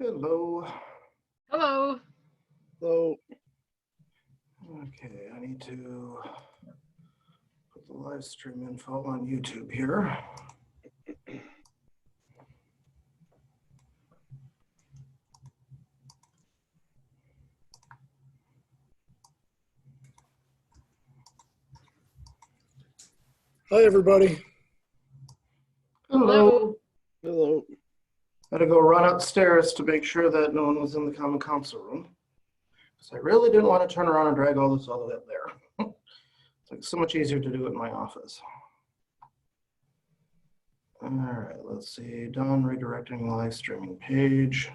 Hello. Hello. Hello. Okay, I need to put the live stream info on YouTube here. Hi, everybody. Hello. Hello. Had to go run upstairs to make sure that no one was in the common council room. Because I really didn't want to turn around and drag all this all the way up there. It's like so much easier to do it in my office. All right, let's see. Done redirecting the live streaming page.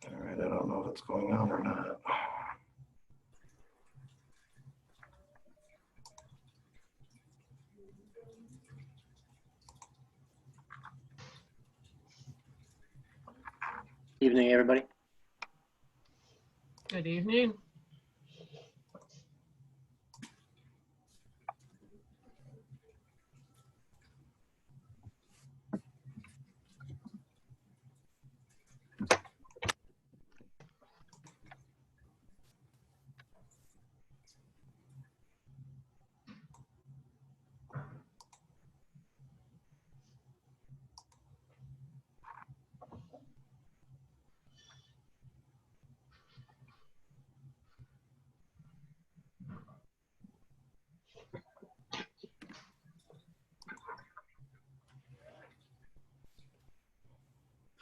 All right, I don't know if it's going on or not. Evening, everybody. Good evening.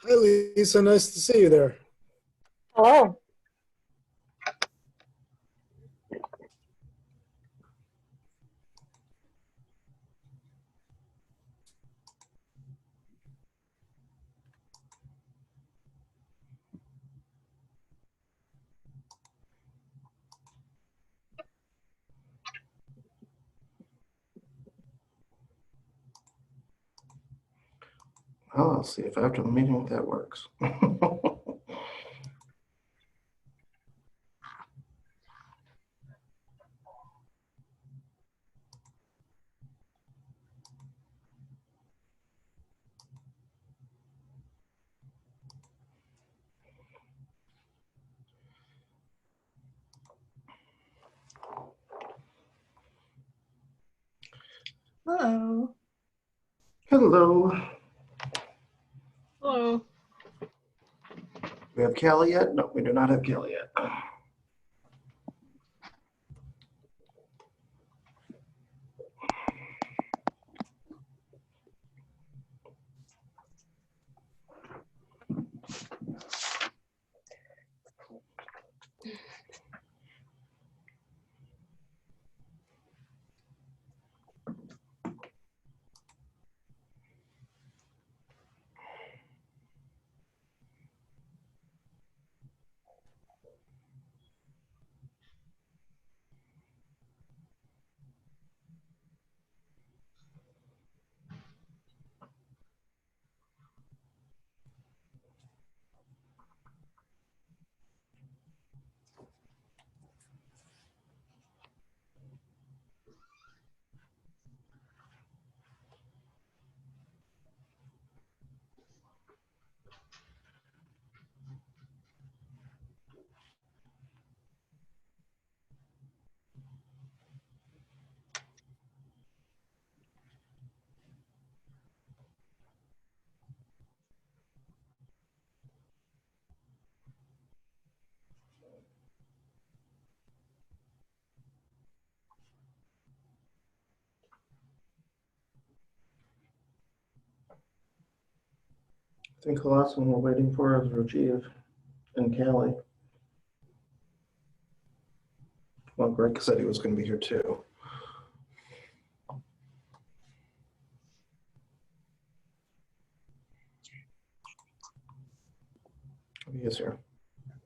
Hi, Lisa. Nice to see you there. Hello. Well, I'll see if after the meeting that works. Hello. Hello. Hello. We have Kelly yet? No, we do not have Kelly yet. I think the last one we're waiting for is Rajiv and Callie. Well, Greg said he was going to be here too. He is here.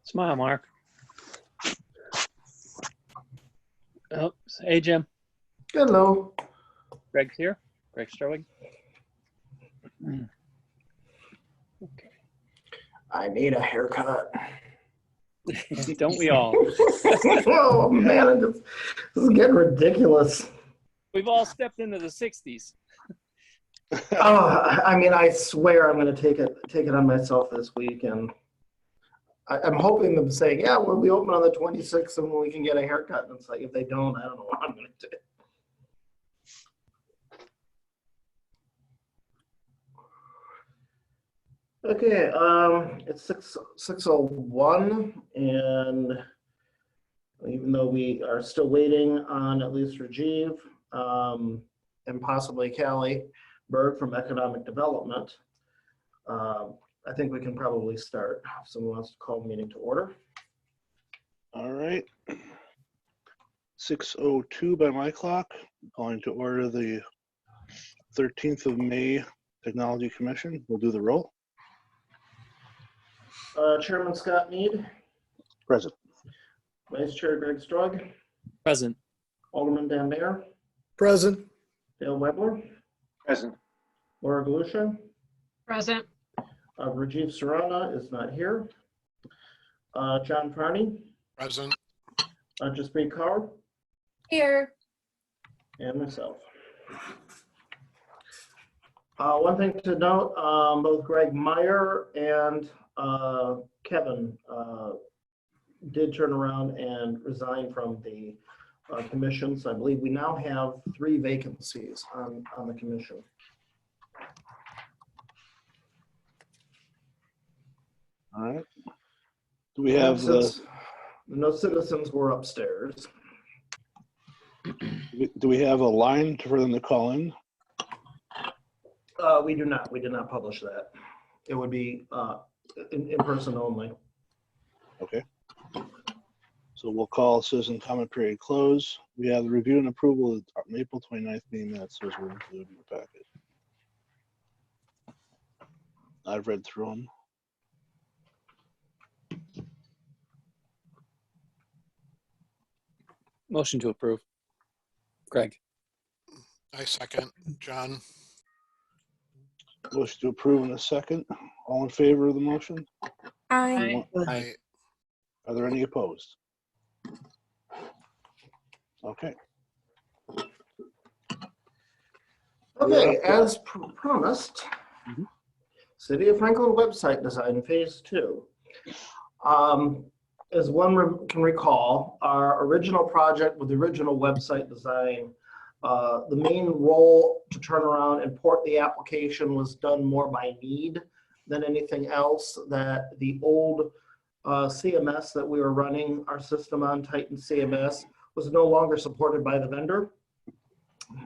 Smile, Mark. Oh, hey, Jim. Hello. Greg's here. Greg Sterling. Okay. I need a haircut. Don't we all? Oh man, this is getting ridiculous. We've all stepped into the 60s. Oh, I mean, I swear I'm going to take it on myself this week, and I'm hoping them saying, yeah, we'll be open on the 26th and we can get a haircut. And it's like, if they don't, I don't know what I'm going to do. Okay, it's 6:01, and even though we are still waiting on at least Rajiv and possibly Callie Berg from Economic Development, I think we can probably start. If someone wants to call the meeting to order. All right. 6:02 by my clock. Calling to order the 13th of May Technology Commission. We'll do the roll. Chairman Scott Mead, Present. Vice Chair Greg Strug, Present. Alderman Dan Mayer, Present. Dale Webler, Present. Laura Galusha, Present. Rajiv Sarana is not here. John Carney, Present. Jaspreet Kaur, Here. and myself. One thing to note, both Greg Meyer and Kevin did turn around and resign from the commission. So I believe we now have 3 vacancies on the commission. All right. Do we have Since no citizens were upstairs. do we have a line for them to call in? We do not. We did not publish that. It would be in person only. Okay. So we'll call citizen comment period close. We have the review and approval of the April 29th meeting minutes. Those were included in the packet. I've read through them. Motion to approve. Greg. I second. John. Motion to approve in a second. All in favor of the motion? Aye. I Are there any opposed? Okay. Okay, as promised, Mhm. City of Franklin website design phase 2. As one can recall, our original project with the original website design, the main role to turn around and port the application was done more by need than anything else. That the old CMS that we were running our system on, Titan CMS, was no longer supported by the vendor.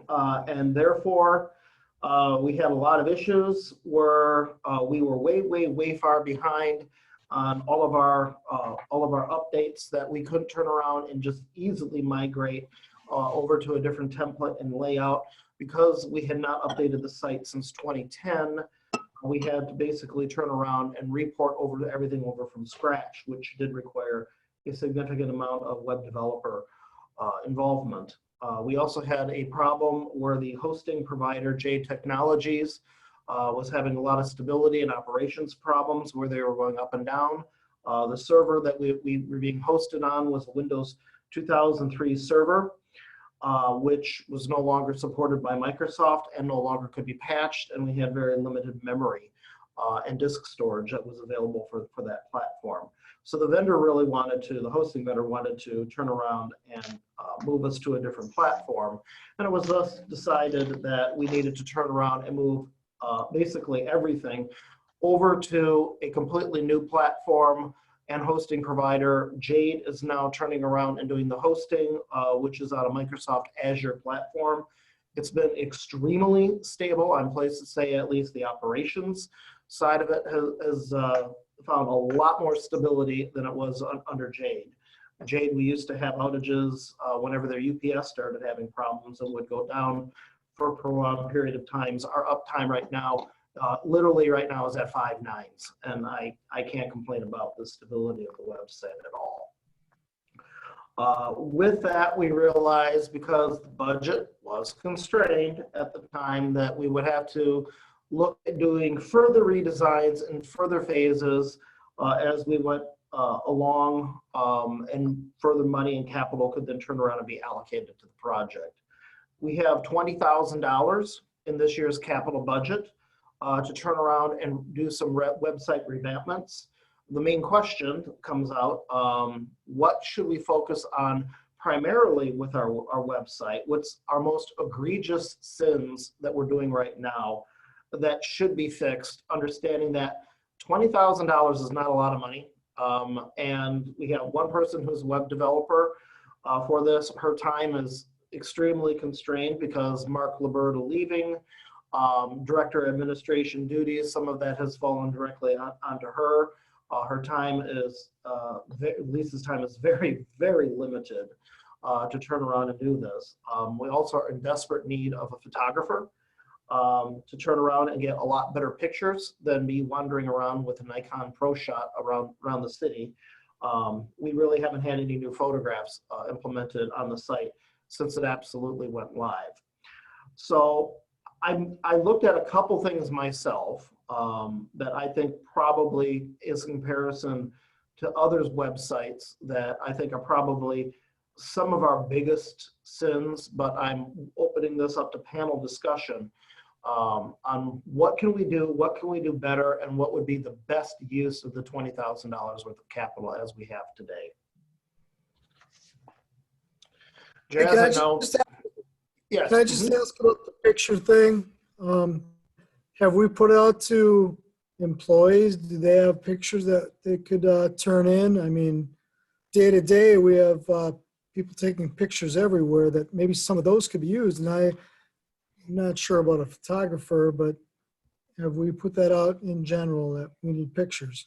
And therefore, we had a lot of issues where we were way far behind on all of our updates that we couldn't turn around and just easily migrate over to a different template and layout. Because we had not updated the site since 2010, we had to basically turn around and report everything over from scratch, which did require a significant amount of web developer involvement. We also had a problem where the hosting provider, Jade Technologies, was having a lot of stability and operations problems where they were going up and down. The server that we were being hosted on was a Windows 2003 server, which was no longer supported by Microsoft and no longer could be patched, and we had very limited memory and disk storage that was available for that platform. So the hosting vendor wanted to turn around and move us to a different platform. And it was thus decided that we needed to turn around and move basically everything over to a completely new platform and hosting provider. Jade is now turning around and doing the hosting, which is on a Microsoft Azure platform. It's been extremely stable. I'm pleased to say at least the operations side of it has found a lot more stability than it was under Jade. Jade, we used to have outages whenever their UPS started having problems and would go down for a prolonged period of times. Our uptime right now, literally right now, is at 5 nines, and I can't complain about the stability of the website at all. With that, we realized because the budget was constrained at the time that we would have to look at doing further redesigns and further phases as we went along, and further money and capital could then turn around and be allocated to the project. We have $20,000 in this year's capital budget to turn around and do some website revampments. The main question comes out, what should we focus on primarily with our website? What's our most egregious sins that we're doing right now that should be fixed, understanding that $20,000 is not a lot of money. And we have one person who's a web developer for this. Her time is extremely constrained because Mark Liberta leaving, director of administration duties, some of that has fallen directly onto her. Her time is, Lisa's time is very, very limited to turn around and do this. We also are in desperate need of a photographer to turn around and get a lot better pictures than me wandering around with a Nikon Pro Shot around the city. We really haven't had any new photographs implemented on the site since it absolutely went live. So I looked at a couple things myself that I think probably is in comparison to others' websites that I think are probably some of our biggest sins, but I'm opening this up to panel discussion on what can we do better, and what would be the best use of the $20,000 worth of capital as we have today. Hey, Jazz, I know. Yes. Can I just ask about the picture thing? Have we put it out to employees? Do they have pictures that they could turn in? I mean, day to day, we have people taking pictures everywhere that maybe some of those could be used. And I'm not sure about a photographer, but have we put that out in general that we need pictures?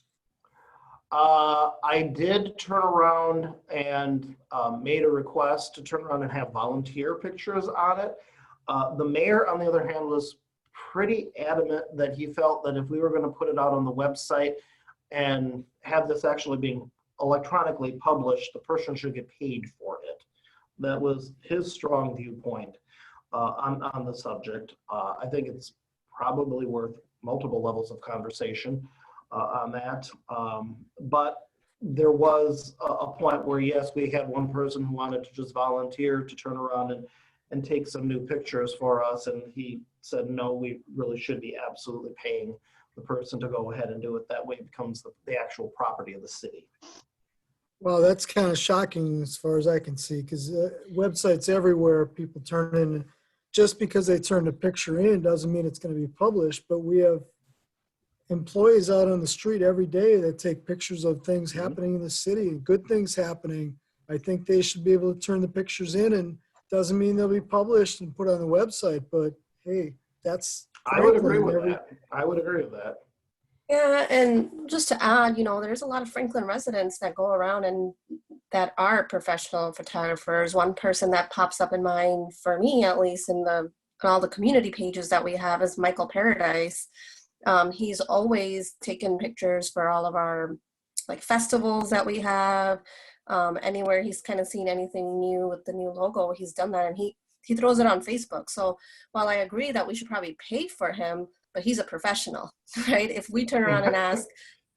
I did turn around and made a request to turn around and have volunteer pictures on it. The mayor, on the other hand, was pretty adamant that he felt that if we were going to put it out on the website and have this actually being electronically published, the person should get paid for it. That was his strong viewpoint on the subject. I think it's probably worth multiple levels of conversation on that. But there was a point where, yes, we had one person who wanted to just volunteer to turn around and take some new pictures for us. And he said, no, we really should be absolutely paying the person to go ahead and do it. That way it becomes the actual property of the city. Well, that's kind of shocking as far as I can see, because websites everywhere, people turn in. Just because they turn a picture in doesn't mean it's going to be published, but we have employees out on the street every day that take pictures of things happening in the city and good things happening. I think they should be able to turn the pictures in, and doesn't mean they'll be published and put on the website, but hey, that's. I would agree with that. I would agree with that. Yeah, and just to add, there's a lot of Franklin residents that go around and that are professional photographers. One person that pops up in mind, for me at least, in all the community pages that we have is Michael Paradise. He's always taken pictures for all of our festivals that we have. Anywhere he's kind of seen anything new with the new logo, he's done that, and he throws it on Facebook. So while I agree that we should probably pay for him, but he's a professional, right? If we turn around and ask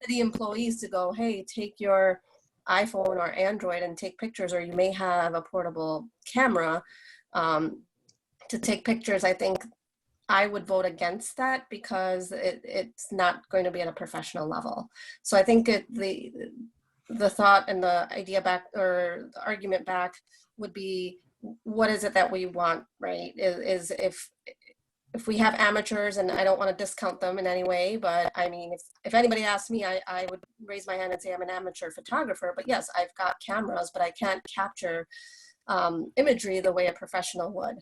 city employees to go, hey, take your iPhone or Android and take pictures, or you may have a portable camera to take pictures, I think I would vote against that because it's not going to be at a professional level. So I think the thought and the idea back, or the argument back, would be, what is it that we want, right? Is if we have amateurs, and I don't want to discount them in any way, but I mean, if anybody asked me, I would raise my hand and say I'm an amateur photographer. But yes, I've got cameras, but I can't capture imagery the way a professional would.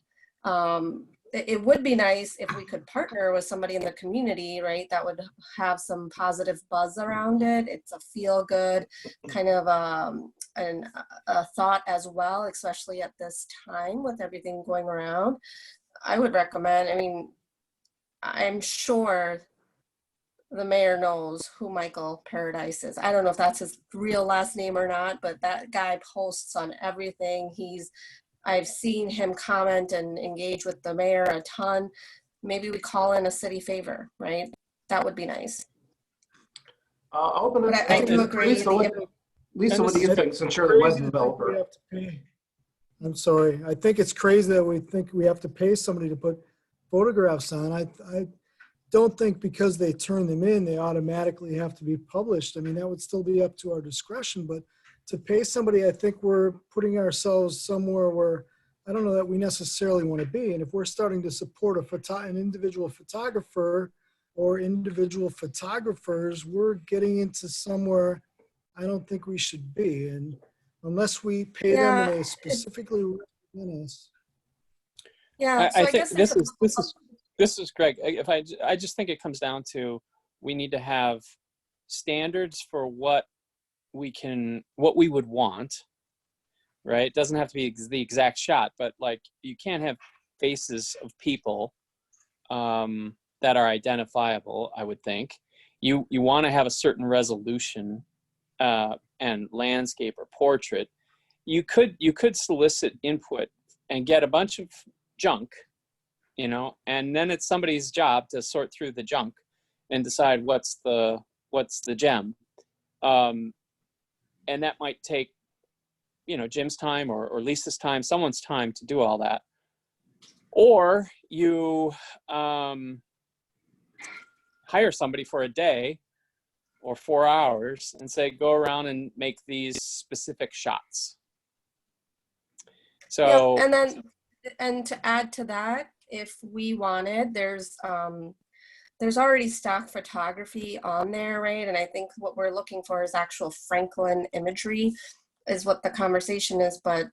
It would be nice if we could partner with somebody in the community, right? That would have some positive buzz around it. It's a feel-good kind of a thought as well, especially at this time with everything going around. I would recommend, I'm sure the mayor knows who Michael Paradise is. I don't know if that's his real last name or not, but that guy posts on everything. I've seen him comment and engage with the mayor a ton. Maybe we call in a city favor, right? That would be nice. I'll open But it. I do agree. Lisa, what do you think, since you're the Crazy web to think we developer? have to pay. I'm sorry. I think it's crazy that we think we have to pay somebody to put photographs on. I don't think because they turn them in, they automatically have to be published. I mean, that would still be up to our discretion, but to pay somebody, I think we're putting ourselves somewhere where I don't know that we necessarily want to be. And if we're starting to support an individual photographer or individual photographers, we're getting into somewhere I don't think we should be. And unless we pay them and they specifically represent us. Yeah, so I I think guess there's this is Greg. If I just think it comes down to, we need to have standards for what we would want, right? It doesn't have to be the exact shot, but like, you can't have faces of people that are identifiable, I would think. You want to have a certain resolution and landscape or portrait. You could solicit input and get a bunch of junk, and then it's somebody's job to sort through the junk and decide what's the gem. And that might take, Jim's time or Lisa's time, someone's time to do all that. Or you hire somebody for a day or 4 hours and say, go around and make these specific shots. So, and to add to that, if we wanted, there's already stock photography on there, right? And I think what we're looking for is actual Franklin imagery is what the conversation is. But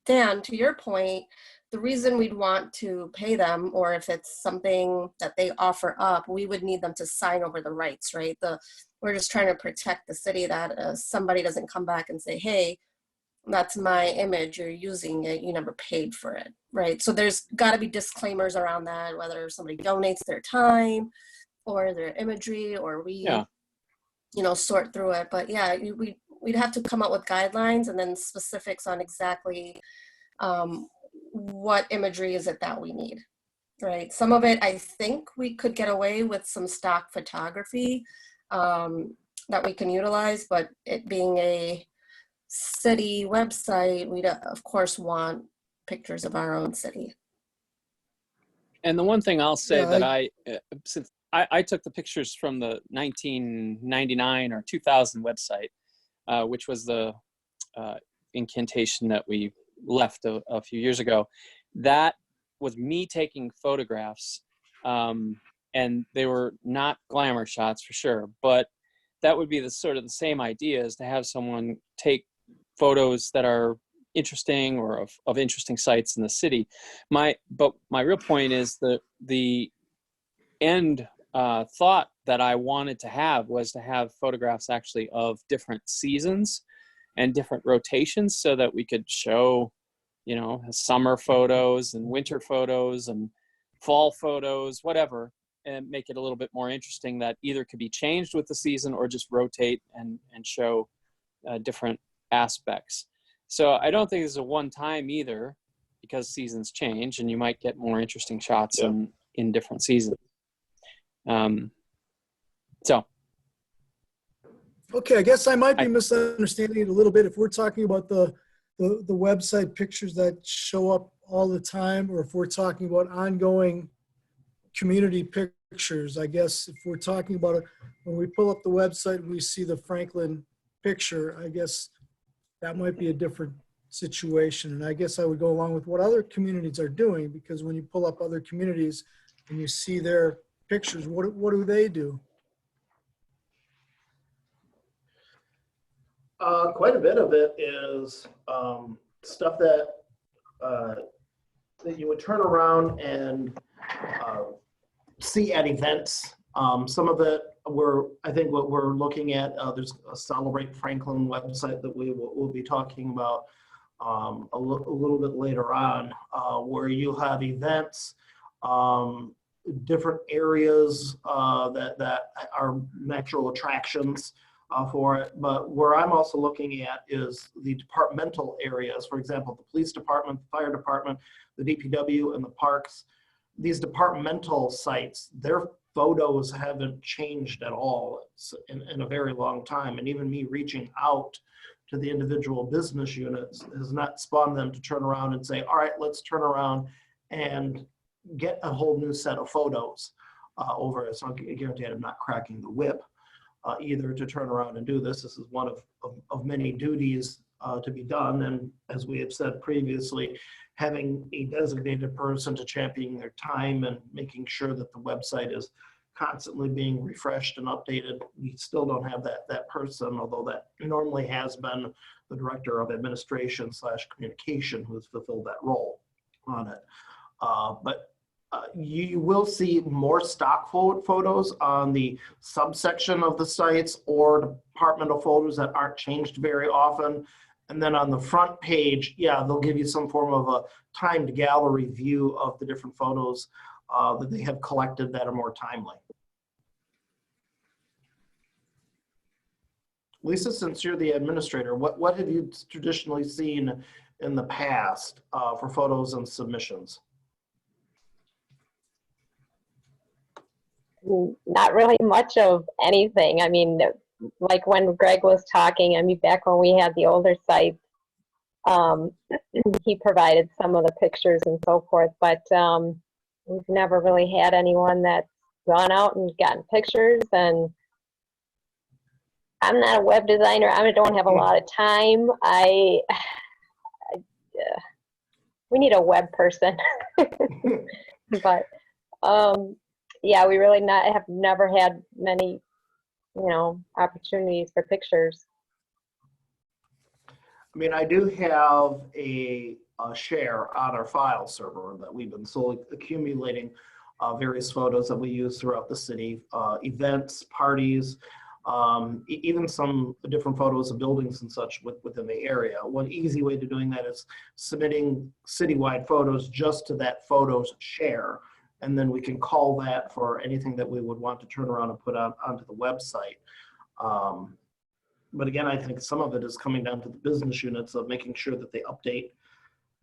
Dan, to your point, the reason we'd want to pay them, or if it's something that they offer up, we would need them to sign over the rights, right? We're just trying to protect the city that somebody doesn't come back and say, hey, that's my image, you're using it, you never paid for it, right? So there's got to be disclaimers around that, whether somebody donates their time or their imagery, or we sort through it. But yeah, we'd have to come up with guidelines and then specifics on exactly what imagery is it that we need, right? Some of it I think we could get away with some stock photography that we can utilize, but it being a city website, we'd of course want pictures of our own city. and the one thing I'll say that since I took the pictures from the 1999 or 2000 website, which was the incantation that we left a few years ago. That was me taking photographs, and they were not glamour shots for sure, but that would be the sort of the same idea, is to have someone take photos that are interesting or of interesting sites in the city. But my real point is the end thought that I wanted to have was to have photographs actually of different seasons and different rotations, so that we could show, summer photos and winter photos and fall photos, whatever, and make it a little bit more interesting, that either could be changed with the season or just rotate and show different aspects. So I don't think this is a one time either, because seasons change and you might get more interesting shots in different seasons. Okay, I guess I might be misunderstanding it a little bit. If we're talking about the website pictures that show up all the time, or if we're talking about ongoing community pictures, I guess if we're talking about it, when we pull up the website and we see the Franklin picture, I guess that might be a different situation. And I guess I would go along with what other communities are doing, because when you pull up other communities and you see their pictures, what do they do? Quite a bit of it is stuff that you would turn around and see at events. Some of it I think what we're looking at, there's a Celebrate Franklin website that we'll be talking about a little bit later on, where you have events different areas that are natural attractions for it. But where I'm also looking at is the departmental areas. For example, the police department, the fire department, the DPW, and the parks. These departmental sites, their photos haven't changed at all in a very long time. And even me reaching out to the individual business units has not spawned them to turn around and say, all right, let's turn around and get a whole new set of photos over it. So I guarantee I'm not cracking the whip either to turn around and do this. This is one of many duties to be done. And as we have said previously, having a designated person to champion their time and making sure that the website is constantly being refreshed and updated. We still don't have that person, although that normally has been the director of administration / communication who has fulfilled that role on it. But you will see more stock photos on the subsection of the sites or departmental photos that aren't changed very often. And then on the front page, yeah, they'll give you some form of a timed gallery view of the different photos that they have collected that are more timely. Lisa, since you're the administrator, what have you traditionally seen in the past for photos and submissions? Not really much of anything. I mean, like when Greg was talking, I mean, back when we had the older sites, he provided some of the pictures and so forth, but we've never really had anyone that's gone out and gotten pictures. And I'm not a web designer. I don't have a lot of time. We need a web person. But yeah, we really have never had many, opportunities for pictures. I mean, I do have a share on our file server that we've been slowly accumulating various photos that we use throughout the city, events, parties, even some different photos of buildings and such within the area. One easy way to doing that is submitting citywide photos just to that photos share. And then we can call that for anything that we would want to turn around and put onto the website. But again, I think some of it is coming down to the business units of making sure that they update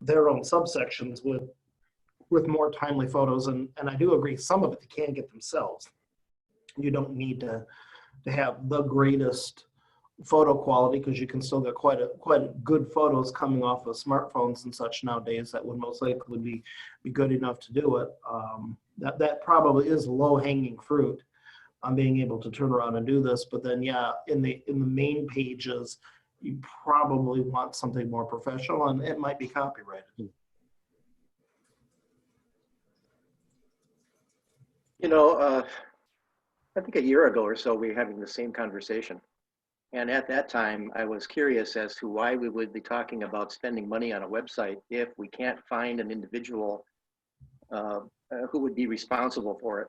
their own subsections with more timely photos. And I do agree, some of it they can get themselves. You don't need to have the greatest photo quality because you can still get quite good photos coming off of smartphones and such nowadays that would most likely be good enough to do it. That probably is low-hanging fruit on being able to turn around and do this. But then, yeah, in the main pages, you probably want something more professional, and it might be copyrighted. I think a year ago or so, we were having the same conversation. And at that time, I was curious as to why we would be talking about spending money on a website if we can't find an individual who would be responsible for it.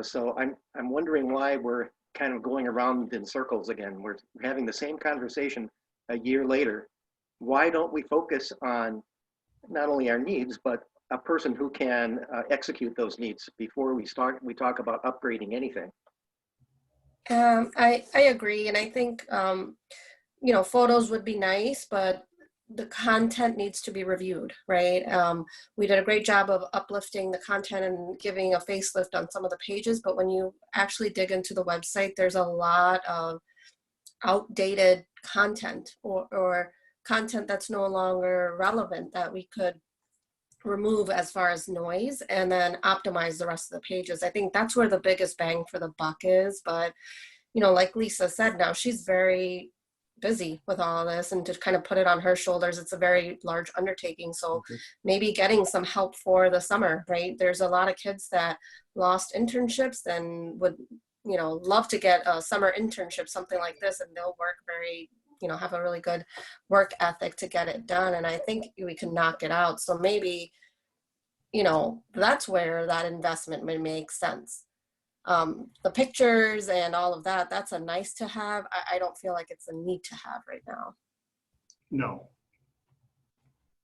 So I'm wondering why we're kind of going around in circles again. We're having the same conversation a year later. Why don't we focus on not only our needs, but a person who can execute those needs before we talk about upgrading anything? I agree, and I think photos would be nice, but the content needs to be reviewed, right? We did a great job of uplifting the content and giving a facelift on some of the pages, but when you actually dig into the website, there's a lot of outdated content or content that's no longer relevant that we could remove as far as noise and then optimize the rest of the pages. I think that's where the biggest bang for the buck is. But, like Lisa said, now she's very busy with all this, and to kind of put it on her shoulders, it's a very large undertaking. So maybe getting some help for the summer, right? There's a lot of kids that lost internships and would, love to get a summer internship, something like this, and they'll work very, have a really good work ethic to get it done. And I think we can knock it out. So maybe, that's where that investment may make sense. The pictures and all of that, that's a nice to have. I don't feel like it's a need to have right now. No.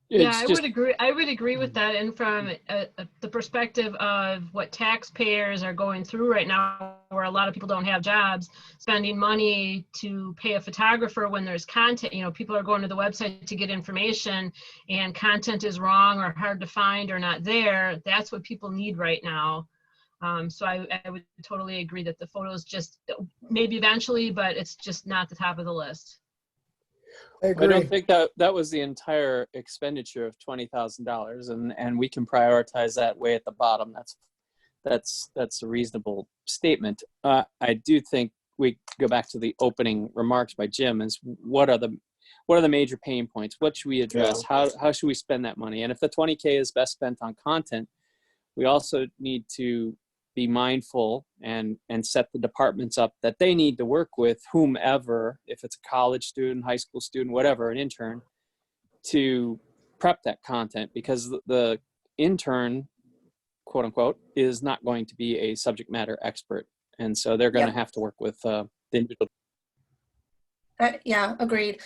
Yeah, It's I just would agree. I would agree with that. And from the perspective of what taxpayers are going through right now, where a lot of people don't have jobs, spending money to pay a photographer when there's content, people are going to the website to get information and content is wrong or hard to find or not there. That's what people need right now. So I would totally agree that the photos just maybe eventually, but it's just not the top of the list. I I agree. don't think that was the entire expenditure of $20,000, and we can prioritize that way at the bottom. That's a reasonable statement. I do think we go back to the opening remarks by Jim. Is what are the major pain points? What should we address? How should we spend that money? And if the $20K is best spent on content, we also need to be mindful and set the departments up that they need to work with whomever, if it's a college student, high school student, whatever, an intern, to prep that content, because the intern, quote unquote, is not going to be a subject matter expert. And so they're going to have to work with the individual. Yeah, agreed.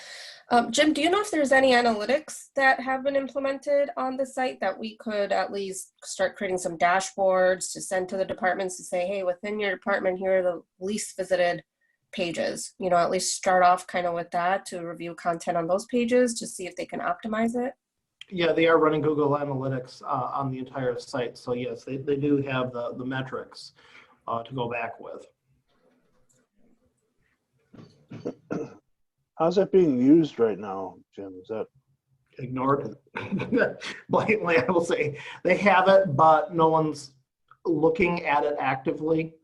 Jim, do you know if there's any analytics that have been implemented on the site that we could at least start creating some dashboards to send to the departments to say, hey, within your department, here are the least visited pages, at least start off kind of with that to review content on those pages to see if they can optimize it? Yeah, they are running Google Analytics on the entire site. So yes, they do have the metrics to go back with. How's that being used right now, Jim? Is that Ignored. Blatantly, I will say they have it, but no one's looking at it actively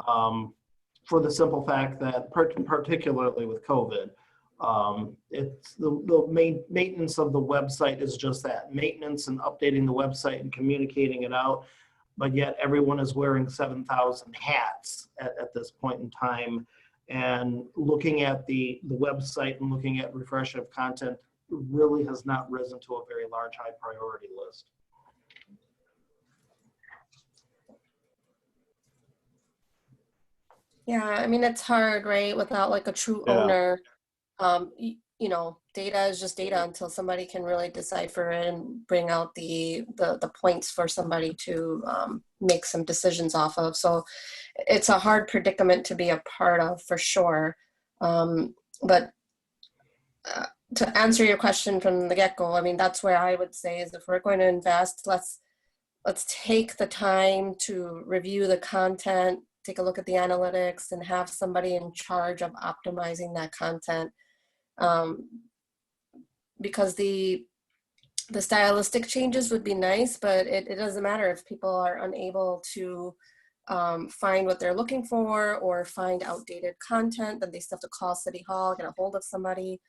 for the simple fact that, particularly with COVID, it's the main maintenance of the website is just that, maintenance and updating the website and communicating it out. But yet everyone is wearing 7,000 hats at this point in time. And looking at the website and looking at refresh of content really has not risen to a very large high priority list. Yeah, I mean, it's hard, right? Without like a true owner, data is just data until somebody can really decipher it and bring out the points for somebody to make some decisions off of. So it's a hard predicament to be a part of for sure. But to answer your question from the get-go, I mean, that's where I would say is if we're going to invest, let's take the time to review the content, take a look at the analytics, and have somebody in charge of optimizing that content. Because the stylistic changes would be nice, but it doesn't matter if people are unable to find what they're looking for or find outdated content, then they still have to call City Hall, get a hold of somebody,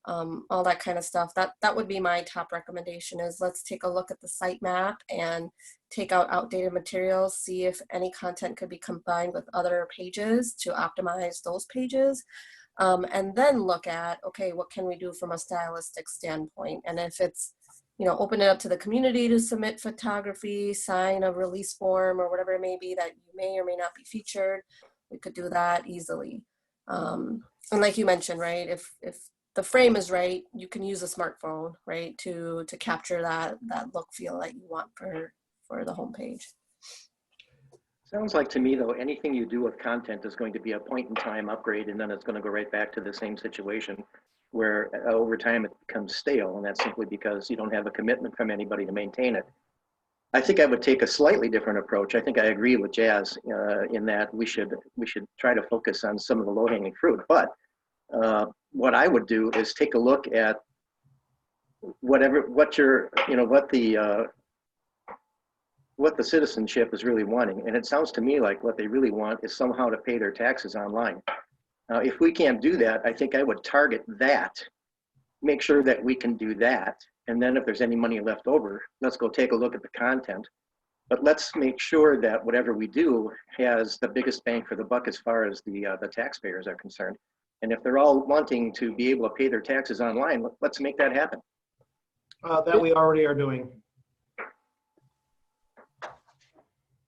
all that kind of stuff. That would be my top recommendation is let's take a look at the site map and take out outdated materials, see if any content could be combined with other pages to optimize those pages. And then look at, okay, what can we do from a stylistic standpoint? And if it's, open it up to the community to submit photography, sign a release form or whatever it may be that you may or may not be featured, we could do that easily. And like you mentioned, right, if the frame is right, you can use a smartphone, right, to capture that look feel that you want for the homepage. Sounds like to me, though, anything you do with content is going to be a point-in-time upgrade, and then it's going to go right back to the same situation where over time it becomes stale, and that's simply because you don't have a commitment from anybody to maintain it. I think I would take a slightly different approach. I think I agree with Jazz in that we should try to focus on some of the low-hanging fruit. But what I would do is take a look at what the citizenship is really wanting. And it sounds to me like what they really want is somehow to pay their taxes online. If we can't do that, I think I would target that, make sure that we can do that. And then if there's any money left over, let's go take a look at the content. But let's make sure that whatever we do has the biggest bang for the buck as far as the taxpayers are concerned. And if they're all wanting to be able to pay their taxes online, let's make that happen. That we already are doing.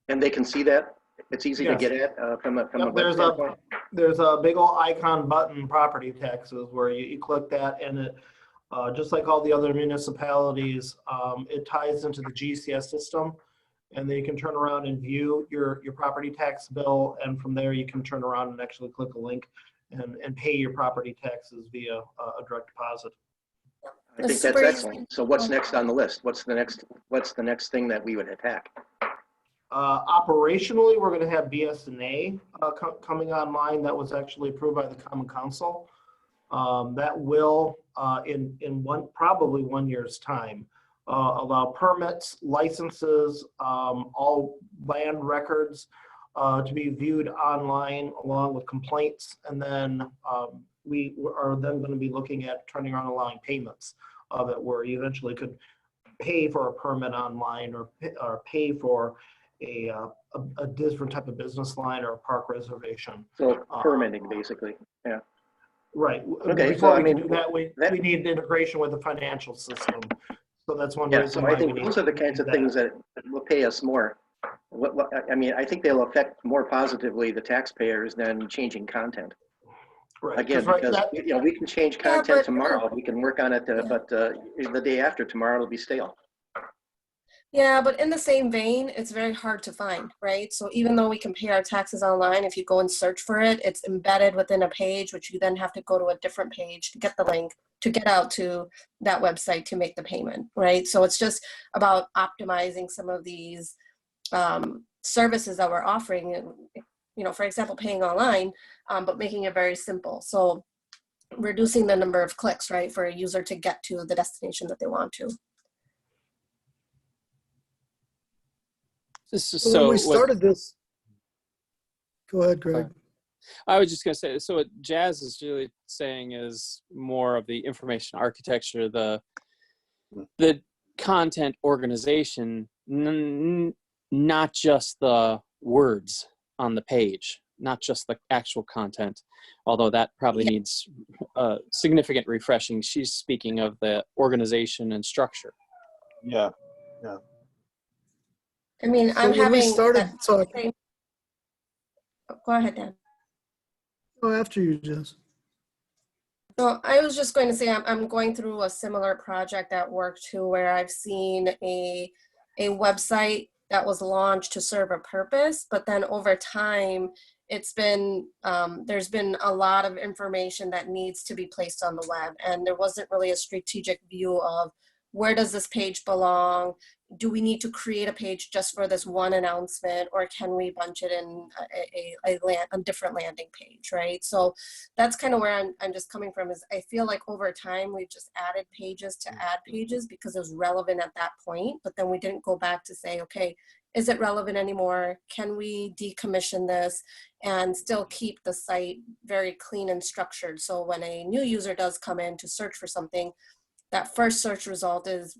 And they can see that? It's easy to get at from a web standpoint? There's a big old icon button, property taxes, where you click that and it Just like all the other municipalities, it ties into the GCS system, and then you can turn around and view your property tax bill, and from there you can turn around and actually click a link and pay your property taxes via a direct deposit. I think that's excellent. So what's next on the list? What's the next thing that we would attack? Operationally, we're going to have BSNA coming online. That was actually approved by the Common Council. That will, in probably 1 year's time, allow permits, licenses, all land records to be viewed online along with complaints. And then we are then going to be looking at turning around allowing payments of it, where you eventually could pay for a permit online or pay for a different type of business line or a park reservation. So permitting, basically. Yeah. Right. Okay. Before So we can do that, we need integration with the financial system. So that's one Yeah. reason So why I think those are the kinds of things that will pay us more. I mean, I think they'll affect more positively the taxpayers than changing content. Right. Again, Right, because you know, we can change content tomorrow. We can work on it, but the day after tomorrow it'll be stale. Yeah, but in the same vein, it's very hard to find, right? So even though we can pay our taxes online, if you go and search for it, it's embedded within a page, which you then have to go to a different page to get the link to get out to that website to make the payment, right? So it's just about optimizing some of these services that we're offering, you know, for example, paying online, but making it very simple. So reducing the number of clicks, right, for a user to get to the destination that they want to. So when we started this, go ahead, Greg. I was just going to say, so what Jazz is really saying is more of the information architecture, the content organization, not just the words on the page, not just the actual content, although that probably needs significant refreshing. She's speaking of the organization and structure. Yeah, yeah. I mean, So I'm when having. we started talking. Go ahead, Dan. Go after you, Jess. So I was just going to say I'm going through a similar project at work too, where I've seen a website that was launched to serve a purpose, but then over time, it's been there's been a lot of information that needs to be placed on the web, and there wasn't really a strategic view of where does this page belong? Do we need to create a page just for this one announcement, or can we bunch it in a different landing page, right? So that's kind of where I'm just coming from, is I feel like over time we've just added pages to add pages because it was relevant at that point, but then we didn't go back to say, okay, is it relevant anymore? Can we decommission this and still keep the site very clean and structured? So when a new user does come in to search for something, that first search result is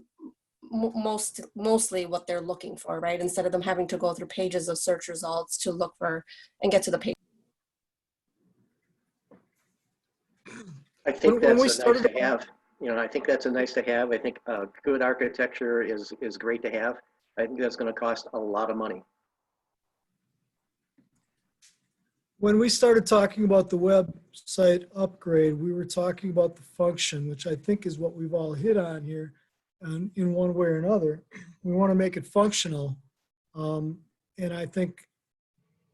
mostly what they're looking for, right? Instead of them having to go through pages of search results to look for and get to the page. I think that's nice to have. You know, I think that's a nice to have. I think good architecture is great to have. I think that's going to cost a lot of money. When we started talking about the website upgrade, we were talking about the function, which I think is what we've all hit on here in one way or another. We want to make it functional. And I think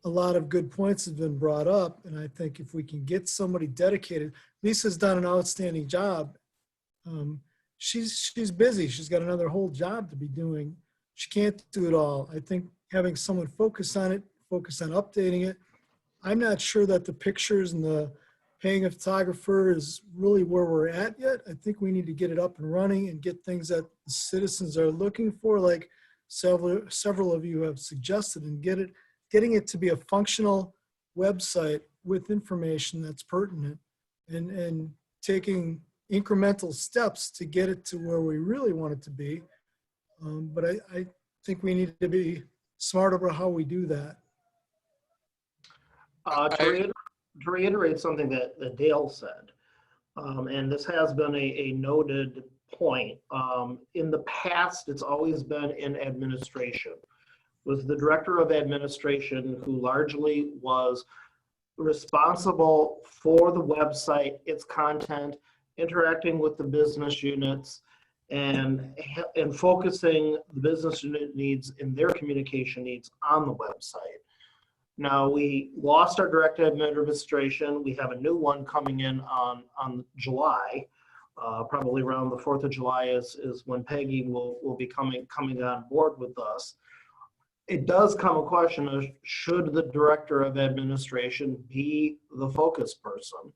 a lot of good points have been brought up. And I think if we can get somebody dedicated, Lisa's done an outstanding job. She's busy. She's got another whole job to be doing. She can't do it all. I think having someone focus on it, focus on updating it. I'm not sure that the pictures and the paying a photographer is really where we're at yet. I think we need to get it up and running and get things that the citizens are looking for, like several of you have suggested, and getting it to be a functional website with information that's pertinent, and taking incremental steps to get it to where we really want it to be. But I think we need to be smart about how we do that. To reiterate something that Dale said, and this has been a noted point, in the past, it's always been in administration. It was the director of administration who largely was responsible for the website, its content, interacting with the business units, and focusing the business unit needs and their communication needs on the website. Now, we lost our direct administration. We have a new one coming in on July. Probably around the 4th of July is when Peggy will be coming on board with us. It does come a question of, should the director of administration be the focus person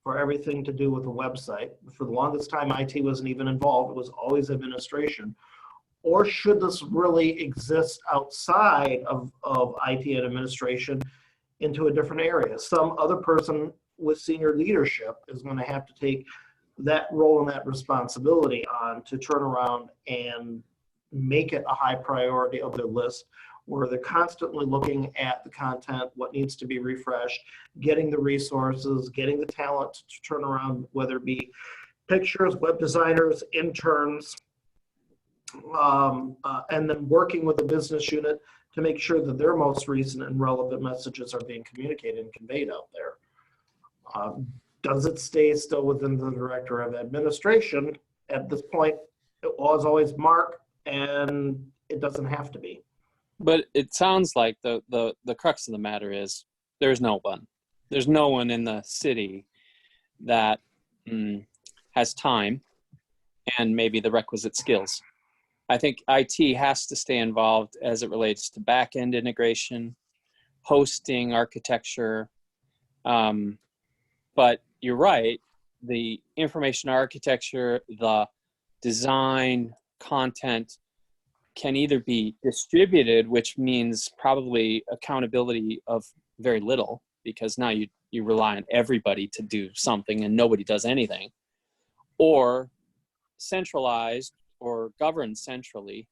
for everything to do with the website? For the longest time, IT wasn't even involved. It was always administration. Or should this really exist outside of IT and administration into a different area? Some other person with senior leadership is going to have to take that role and that responsibility on to turn around and make it a high priority of their list, where they're constantly looking at the content, what needs to be refreshed, getting the resources, getting the talent to turn around, whether it be pictures, web designers, interns, and then working with the business unit to make sure that their most recent and relevant messages are being communicated and conveyed out there. Does it stay still within the director of administration? At this point, it was always Mark, and it doesn't have to be. But it sounds like the crux of the matter is there's no one. There's no one in the city that has time and maybe the requisite skills. I think IT has to stay involved as it relates to back-end integration, hosting, architecture. But you're right, the information architecture, the design, content can either be distributed, which means probably accountability of very little, because now you rely on everybody to do something and nobody does anything, or centralized or governed centrally.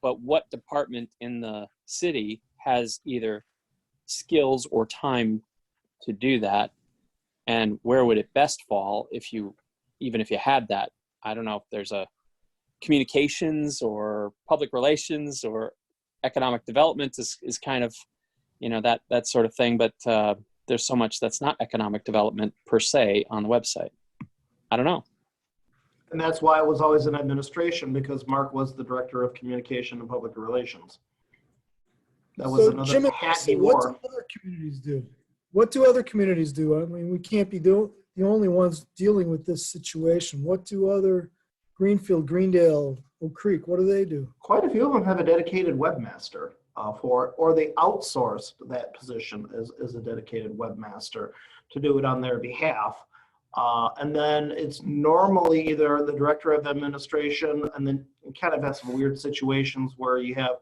But what department in the city has either skills or time to do that? And where would it best fall even if you had that? I don't know if there's a communications or public relations or economic development is kind of, that sort of thing. But there's so much that's not economic development per se on the website. I don't know. And that's why it was always in administration, because Mark was the director of communication and public relations. That was another Jim, hat he what wore. do other communities do? What do other communities do? I mean, we can't be the only ones dealing with this situation. What do other Greenfield, Greendale, Oak Creek, what do they do? Quite a few of them have a dedicated webmaster for it, or they outsourced that position as a dedicated webmaster to do it on their behalf. And then it's normally either the director of administration, and then you kind of have some weird situations where you have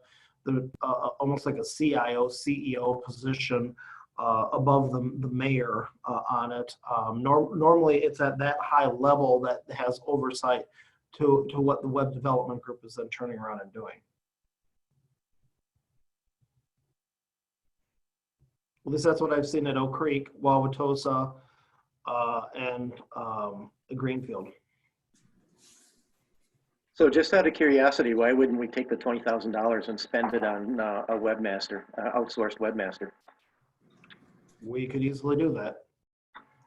the almost like a CIO, CEO position above the mayor on it. Normally it's at that high level that has oversight to what the web development group is then turning around and doing. At least that's what I've seen at Oak Creek, Wauwatosa, and Greenfield. So just out of curiosity, why wouldn't we take the $20,000 and spend it on a webmaster, outsourced webmaster? We could easily do that.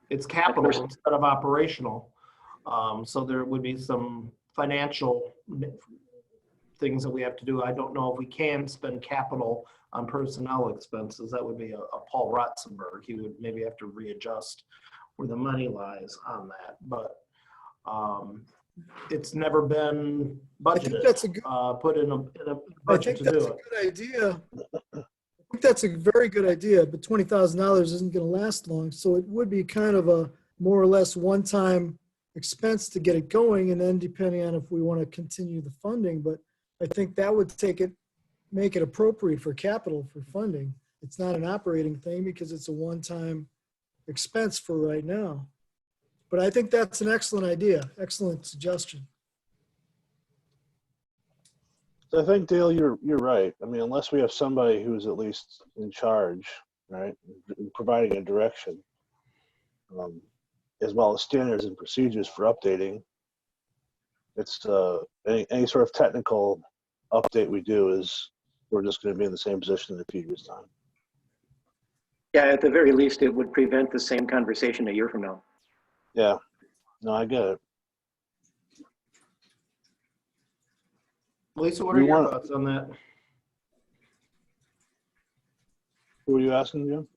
It's capital instead of operational. So there would be some financial things that we have to do. I don't know if we can spend capital on personnel expenses. That would be a Paul Rotzenberg. He would maybe have to readjust where the money lies on that. But it's never been budgeted. I think that's a good, put in a budget to do it. I think that's a good idea. I think that's a very good idea, but $20,000 isn't going to last long. So it would be kind of a more or less one-time expense to get it going, and then depending on if we want to continue the funding. But I think that would make it appropriate for capital for funding. It's not an operating thing because it's a one-time expense for right now. But I think that's an excellent idea, excellent suggestion. So I think, Dale, you're right. I mean, unless we have somebody who's at least in charge, right, providing a direction, as well as standards and procedures for updating, it's any sort of technical update we do is we're just going to be in the same position in a few years' time. Yeah, at the very least, it would prevent the same conversation a year from now. Yeah. No, I get it. Lisa, what We are your want- thoughts on that? Who are you asking, Jim?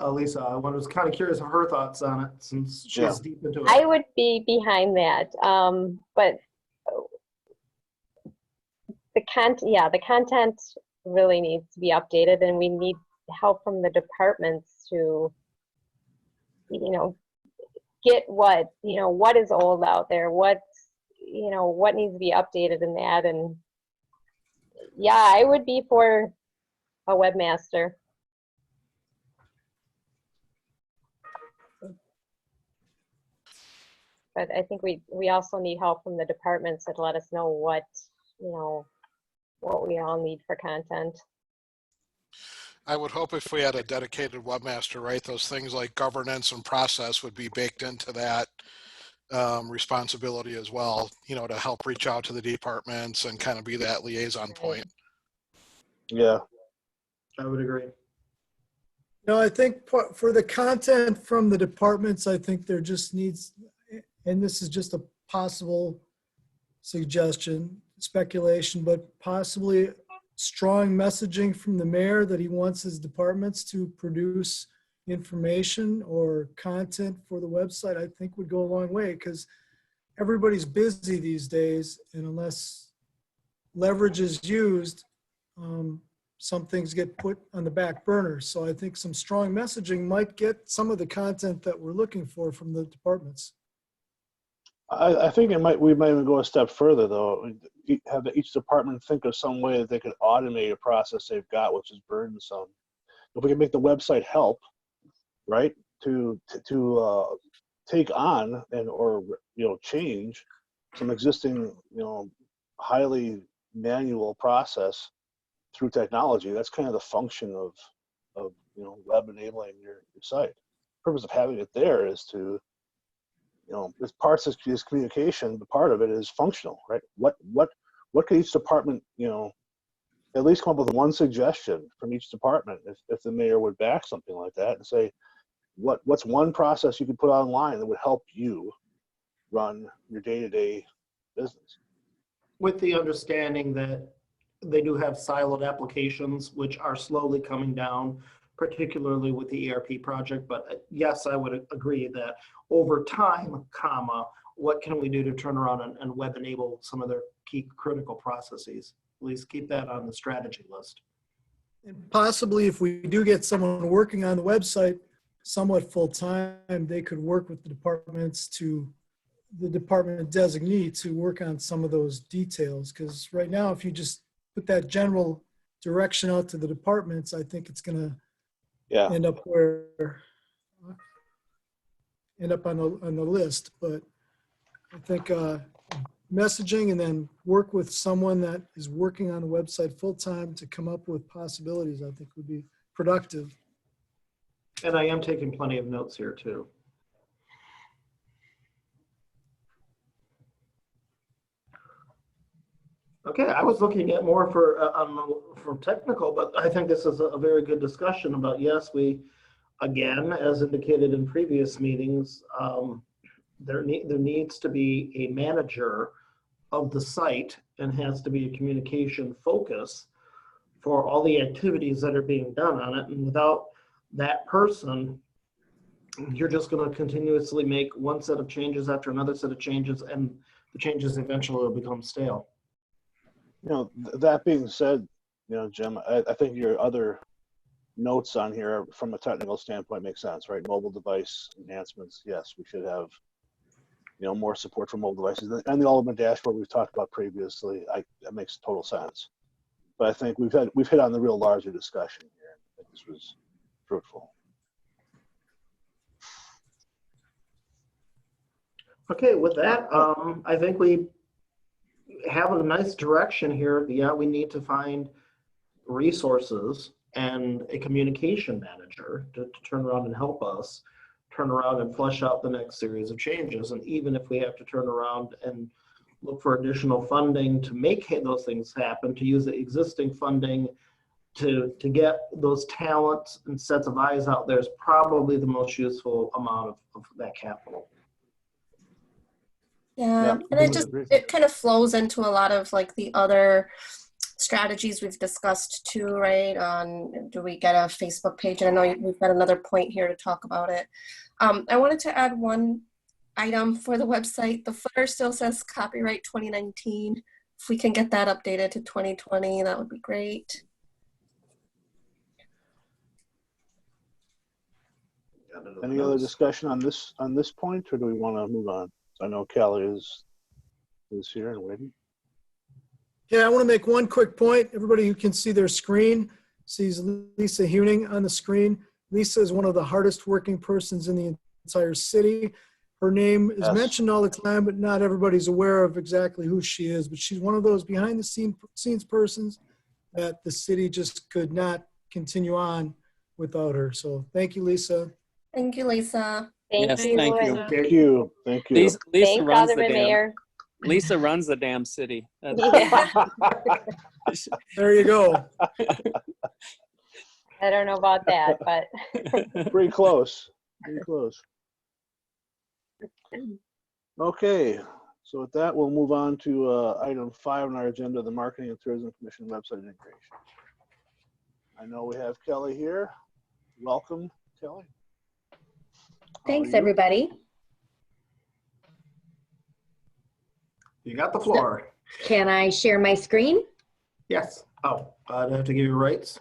Lisa, I was kind of curious of her thoughts on it since she's Yeah. deep into it. I would be behind that, but the content really needs to be updated, and we need help from the departments to, get what is old out there, what needs to be updated in that. And yeah, I would be for a webmaster. But I think we also need help from the departments that let us know what we all need for content. I would hope if we had a dedicated webmaster, right, those things like governance and process would be baked into that responsibility as well, to help reach out to the departments and kind of be that liaison point. Yeah. I would agree. No, I think for the content from the departments, I think there just needs, and this is just a possible suggestion, speculation, but possibly strong messaging from the mayor that he wants his departments to produce information or content for the website, I think would go a long way, because everybody's busy these days, and unless leverage is used, some things get put on the back burner. So I think some strong messaging might get some of the content that we're looking for from the departments. I think we might even go a step further, though. Have each department think of some way that they could automate a process they've got, which is burdensome. If we can make the website help, right, to take on or change some existing highly manual process through technology. That's kind of the function of web enabling your site. The purpose of having it there is to there's parts of this communication, but part of it is functional, right? What could each department, at least come up with one suggestion from each department if the mayor would back something like that and say, what's one process you could put online that would help you run your day-to-day business? With the understanding that they do have siloed applications, which are slowly coming down, particularly with the ERP project. But yes, I would agree that over time, what can we do to turn around and web enable some of their key critical processes? At least keep that on the strategy list. And possibly if we do get someone working on the website somewhat full-time, they could work with the department designee to work on some of those details. Because right now, if you just put that general direction out to the departments, I think it's going to end up on the list. But I think messaging and then work with someone that is working on the website full-time to come up with possibilities, I think would be productive. And I am taking plenty of notes here too. Okay, I was looking at more for technical, but I think this is a very good discussion about, yes, we, again, as indicated in previous meetings, there needs to be a manager of the site and has to be a communication focus for all the activities that are being done on it. And without that person, you're just going to continuously make one set of changes after another set of changes, and the changes eventually will become stale. That being said, Jim, I think your other notes on here from a technical standpoint make sense, right? Mobile device enhancements, yes, we should have, more support for mobile devices. And the Ultimate Dashboard we've talked about previously, that makes total sense. But I think we've hit on the real larger discussion here. I think this was fruitful. Okay, with that, I think we have a nice direction here. Yeah, we need to find resources and a communication manager to turn around and help us turn around and flesh out the next series of changes. And even if we have to turn around and look for additional funding to make those things happen, to use the existing funding to get those talents and sets of eyes out there is probably the most useful amount of that capital. Yeah, and I it just agree. it kind of flows into a lot of like the other strategies we've discussed too, right? On do we get a Facebook page? And I know we've got another point here to talk about it. I wanted to add one item for the website. The footer still says copyright 2019. If we can get that updated to 2020, that would be great. Any other discussion on this point, or do we want to move on? I know Kelly is here and waiting. Yeah, I want to make one quick point. Everybody who can see their screen sees Lisa Huning on the screen. Lisa is one of the hardest working persons in the entire city. Her name is mentioned all the time, but not everybody's aware of exactly who she is. But she's one of those behind the scenes persons that the city just could not continue on without her. So thank you, Lisa. Thank you, Lisa. Yes, you. thank you. Thank you. Thank you. Lisa Thanks, runs the Alderman damn. Mayor. Lisa runs the damn city. Yeah. There you go. I don't know about that, but Pretty close. Pretty close. Okay, so with that, we'll move on to item 5 on our agenda, the Marketing and Tourism Commission website integration. I know we have Kelly here. Welcome, Kelly. Thanks, everybody. You got the floor. Can I share my screen? Yes. Oh, I have to give you rights.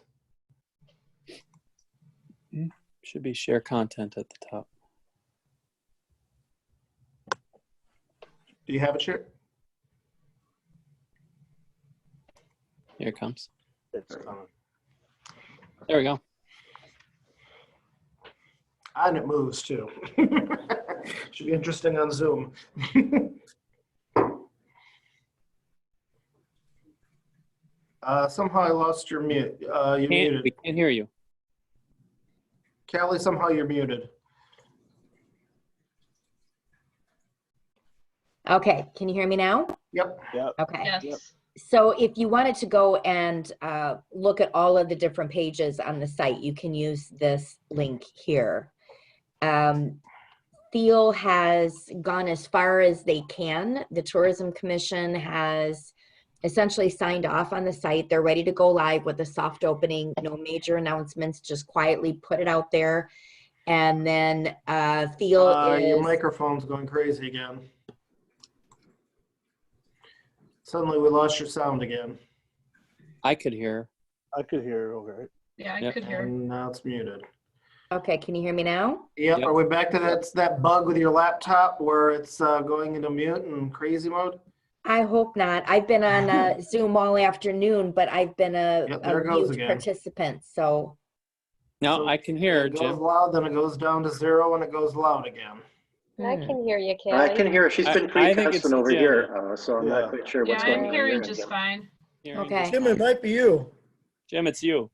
Should be share content at the top. Do you have it, share? Here it comes. It's coming. There we go. And it moves too. Should be interesting on Zoom. Somehow I lost your mute. You're We muted. can't hear you. Callie, somehow you're muted. Okay, can you hear me now? Yep. Yep. Okay. Yes. Yep. So if you wanted to go and look at all of the different pages on the site, you can use this link here. Thiel has gone as far as they can. The Tourism Commission has essentially signed off on the site. They're ready to go live with a soft opening, no major announcements, just quietly put it out there. And then Thiel Your is... microphone's going crazy again. Suddenly we lost your sound again. I could hear. I could hear okay. Yeah, I Yep. could hear. And now it's muted. Okay, can you hear me now? Yep. Yep. Are we back to that bug with your laptop where it's going into mute and crazy mode? I hope not. I've been on Zoom all afternoon, but I've been Yep, there a it goes mute again. participant, so... No, So I can hear, It goes Jim. loud, then it goes down to 0, and it goes loud again. I can hear you, Kelly. I can hear her. She's been I pretty think it's constant over Jim. here, so I'm Yeah. not quite sure Yeah, what's going I'm on. hearing here. just fine. Hearing Okay. just Jim, fine. it might be you. Jim, it's you.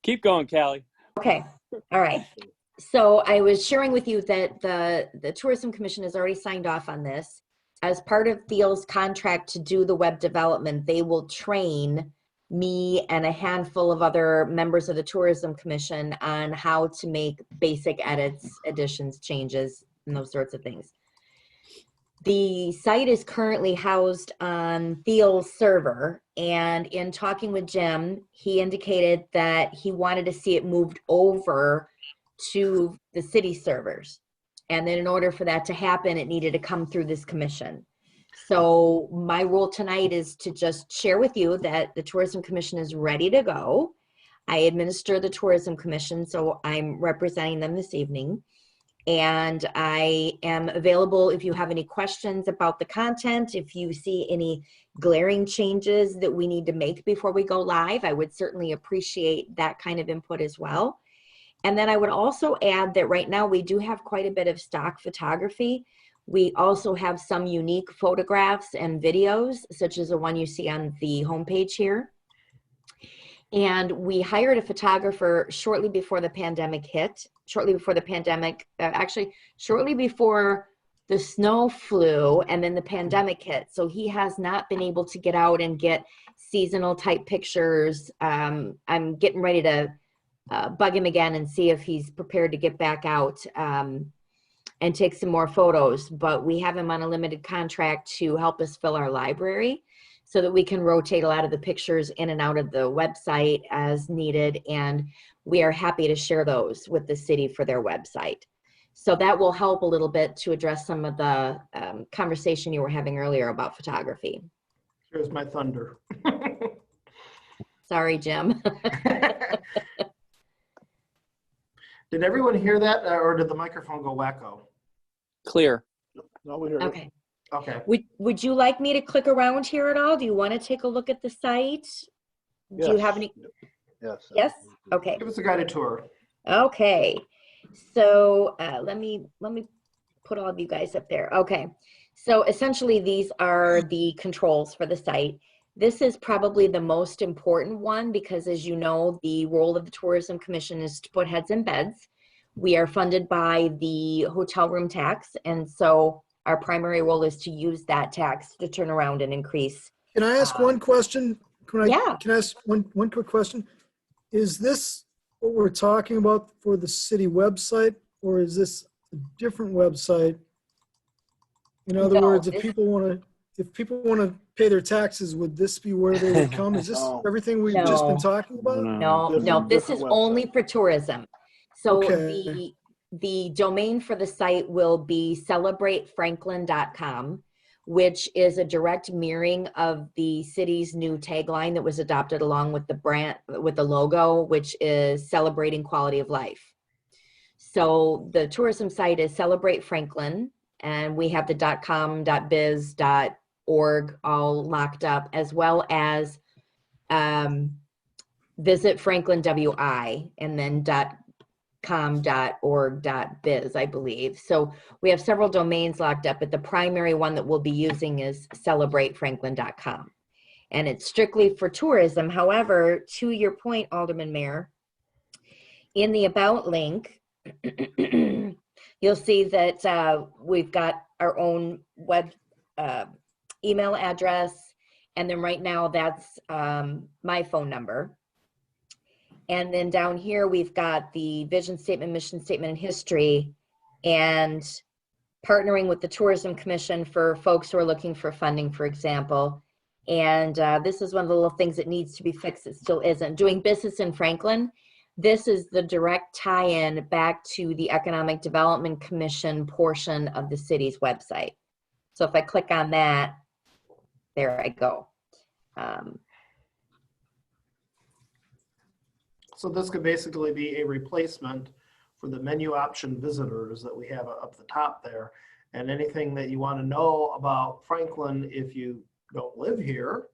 Keep going, Callie. Okay, all right. So I was sharing with you that the Tourism Commission has already signed off on this. As part of Thiel's contract to do the web development, they will train me and a handful of other members of the Tourism Commission on how to make basic edits, additions, changes, and those sorts of things. The site is currently housed on Thiel's server, and in talking with Jim, he indicated that he wanted to see it moved over to the city servers. And then in order for that to happen, it needed to come through this commission. So my role tonight is to just share with you that the Tourism Commission is ready to go. I administer the Tourism Commission, so I'm representing them this evening. And I am available if you have any questions about the content, if you see any glaring changes that we need to make before we go live. I would certainly appreciate that kind of input as well. And then I would also add that right now we do have quite a bit of stock photography. We also have some unique photographs and videos, such as the one you see on the homepage here. And we hired a photographer shortly before the pandemic hit, shortly before the snow flew and then the pandemic hit. So he has not been able to get out and get seasonal type pictures. I'm getting ready to bug him again and see if he's prepared to get back out. and take some more photos, but we have him on a limited contract to help us fill our library so that we can rotate a lot of the pictures in and out of the website as needed. And we are happy to share those with the city for their website. So that will help a little bit to address some of the conversation you were having earlier about photography. Here's my thunder. Sorry, Jim. Did everyone hear that, or did the microphone go wacko? Clear. No, we heard it. Okay. Okay. Would you like me to click around here at all? Do you want to take a look at the site? Do you have any? Yes. Yes? Okay. Give us a guided tour. Okay. So let me put all of you guys up there. Okay. So essentially these are the controls for the site. This is probably the most important one because, as you know, the role of the Tourism Commission is to put heads in beds. We are funded by the hotel room tax, and so our primary role is to use that tax to turn around and increase. Can I ask one question? Yeah. Can I ask one quick question? Is this what we're talking about for the city website, or is this a different website? In other No, words, if people want to pay their taxes, would this be where they would come? Is this No. everything we've just been No. talking about? No, Different this is website. only for tourism. So Okay. the domain for the site will be celebratefranklin.com, which is a direct mirroring of the city's new tagline that was adopted along with the brand, with the logo, which is celebrating quality of life. So the tourism site is Celebrate Franklin, and we have the .com, .biz, .org all locked up, as well as Visit Franklin WI, and then .com, .org, .biz, I believe. So we have several domains locked up, but the primary one that we'll be using is celebratefranklin.com. And it's strictly for tourism. However, to your point, Alderman Mayor, in the About link, you'll see that we've got our own web email address. And then right now that's my phone number. And then down here, we've got the vision statement, mission statement, and history, and partnering with the Tourism Commission for folks who are looking for funding, for example. And this is one of the little things that needs to be fixed. It still isn't. Doing business in Franklin, this is the direct tie-in back to the Economic Development Commission portion of the city's website. So if I click on that, there I go. So this could basically be a replacement for the menu option visitors that we have up the top there. And anything that you want to know about Franklin, if you don't live here,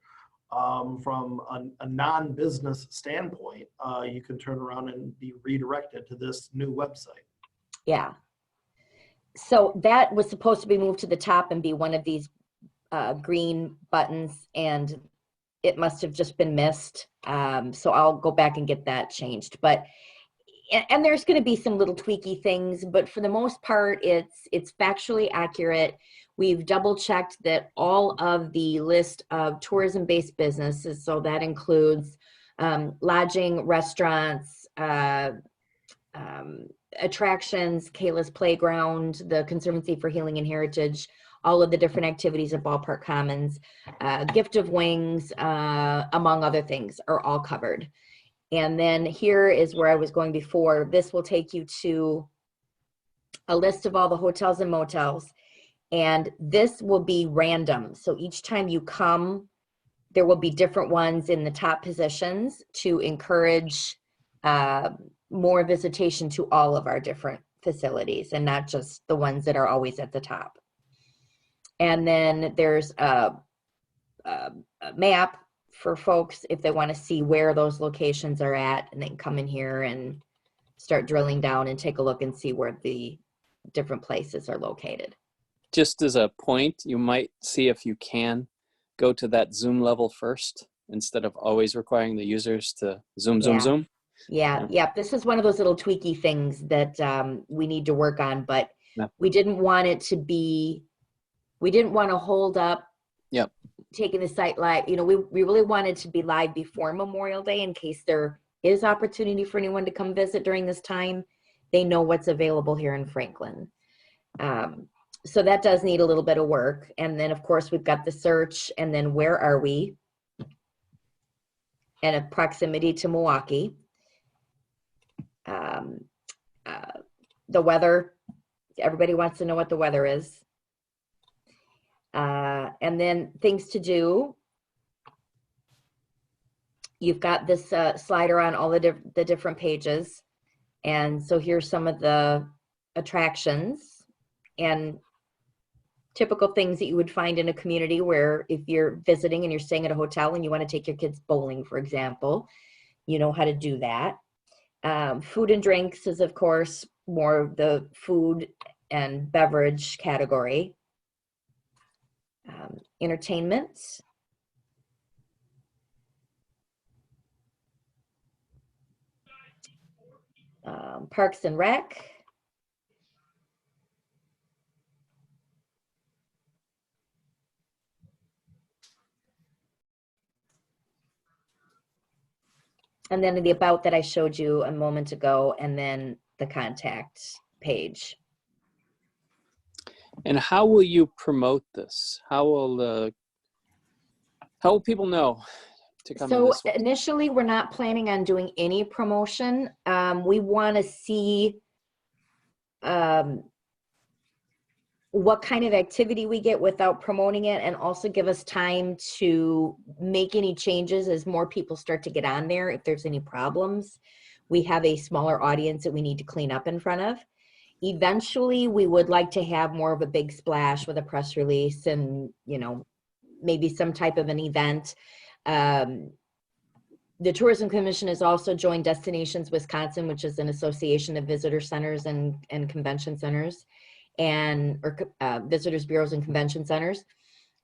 from a non-business standpoint, you can turn around and be redirected to this new website. Yeah. So that was supposed to be moved to the top and be one of these green buttons, and it must have just been missed. So I'll go back and get that changed. But and there's going to be some little tweaky things, but for the most part, it's factually accurate. We've double checked that all of the list of tourism-based businesses, so that includes lodging, restaurants, attractions, Kayla's Playground, the Conservancy for Healing and Heritage, all of the different activities at Ballpark Commons, Gift of Wings, among other things, are all covered. And then here is where I was going before. This will take you to a list of all the hotels and motels, and this will be random. So each time you come, there will be different ones in the top positions to encourage more visitation to all of our different facilities, and not just the ones that are always at the top. And then there's a map for folks if they want to see where those locations are at, and they can come in here and start drilling down and take a look and see where the different places are located. Just as a point, you might see if you can go to that zoom level first instead of always requiring the users to zoom. Yeah. This is one of those little tweaky things that we need to work on, but we didn't want it to be, we didn't want to hold up taking the site live. You know, we really wanted to be live before Memorial Day in case there is opportunity for anyone to come visit during this time. They know what's available here in Franklin. So that does need a little bit of work. And then of course we've got the search, and then where are we? And a proximity to Milwaukee. The weather, everybody wants to know what the weather is. And then things to do. You've got this slider on all the different pages. And so here's some of the attractions and typical things that you would find in a community where if you're visiting and you're staying at a hotel and you want to take your kids bowling, for example, you know how to do that. Food and drinks is, of course, more of the food and beverage category. Entertainment. Parks and Rec. And then the about that I showed you a moment ago, and then the contact page. And how will you promote this? How will people know to come to So this one? initially, we're not planning on doing any promotion. We want to see what kind of activity we get without promoting it, and also give us time to make any changes as more people start to get on there. If there's any problems, we have a smaller audience that we need to clean up in front of. Eventually, we would like to have more of a big splash with a press release and, you know, maybe some type of an event. The Tourism Commission has also joined Destinations Wisconsin, which is an association of visitor centers and convention centers, and visitors bureaus and convention centers.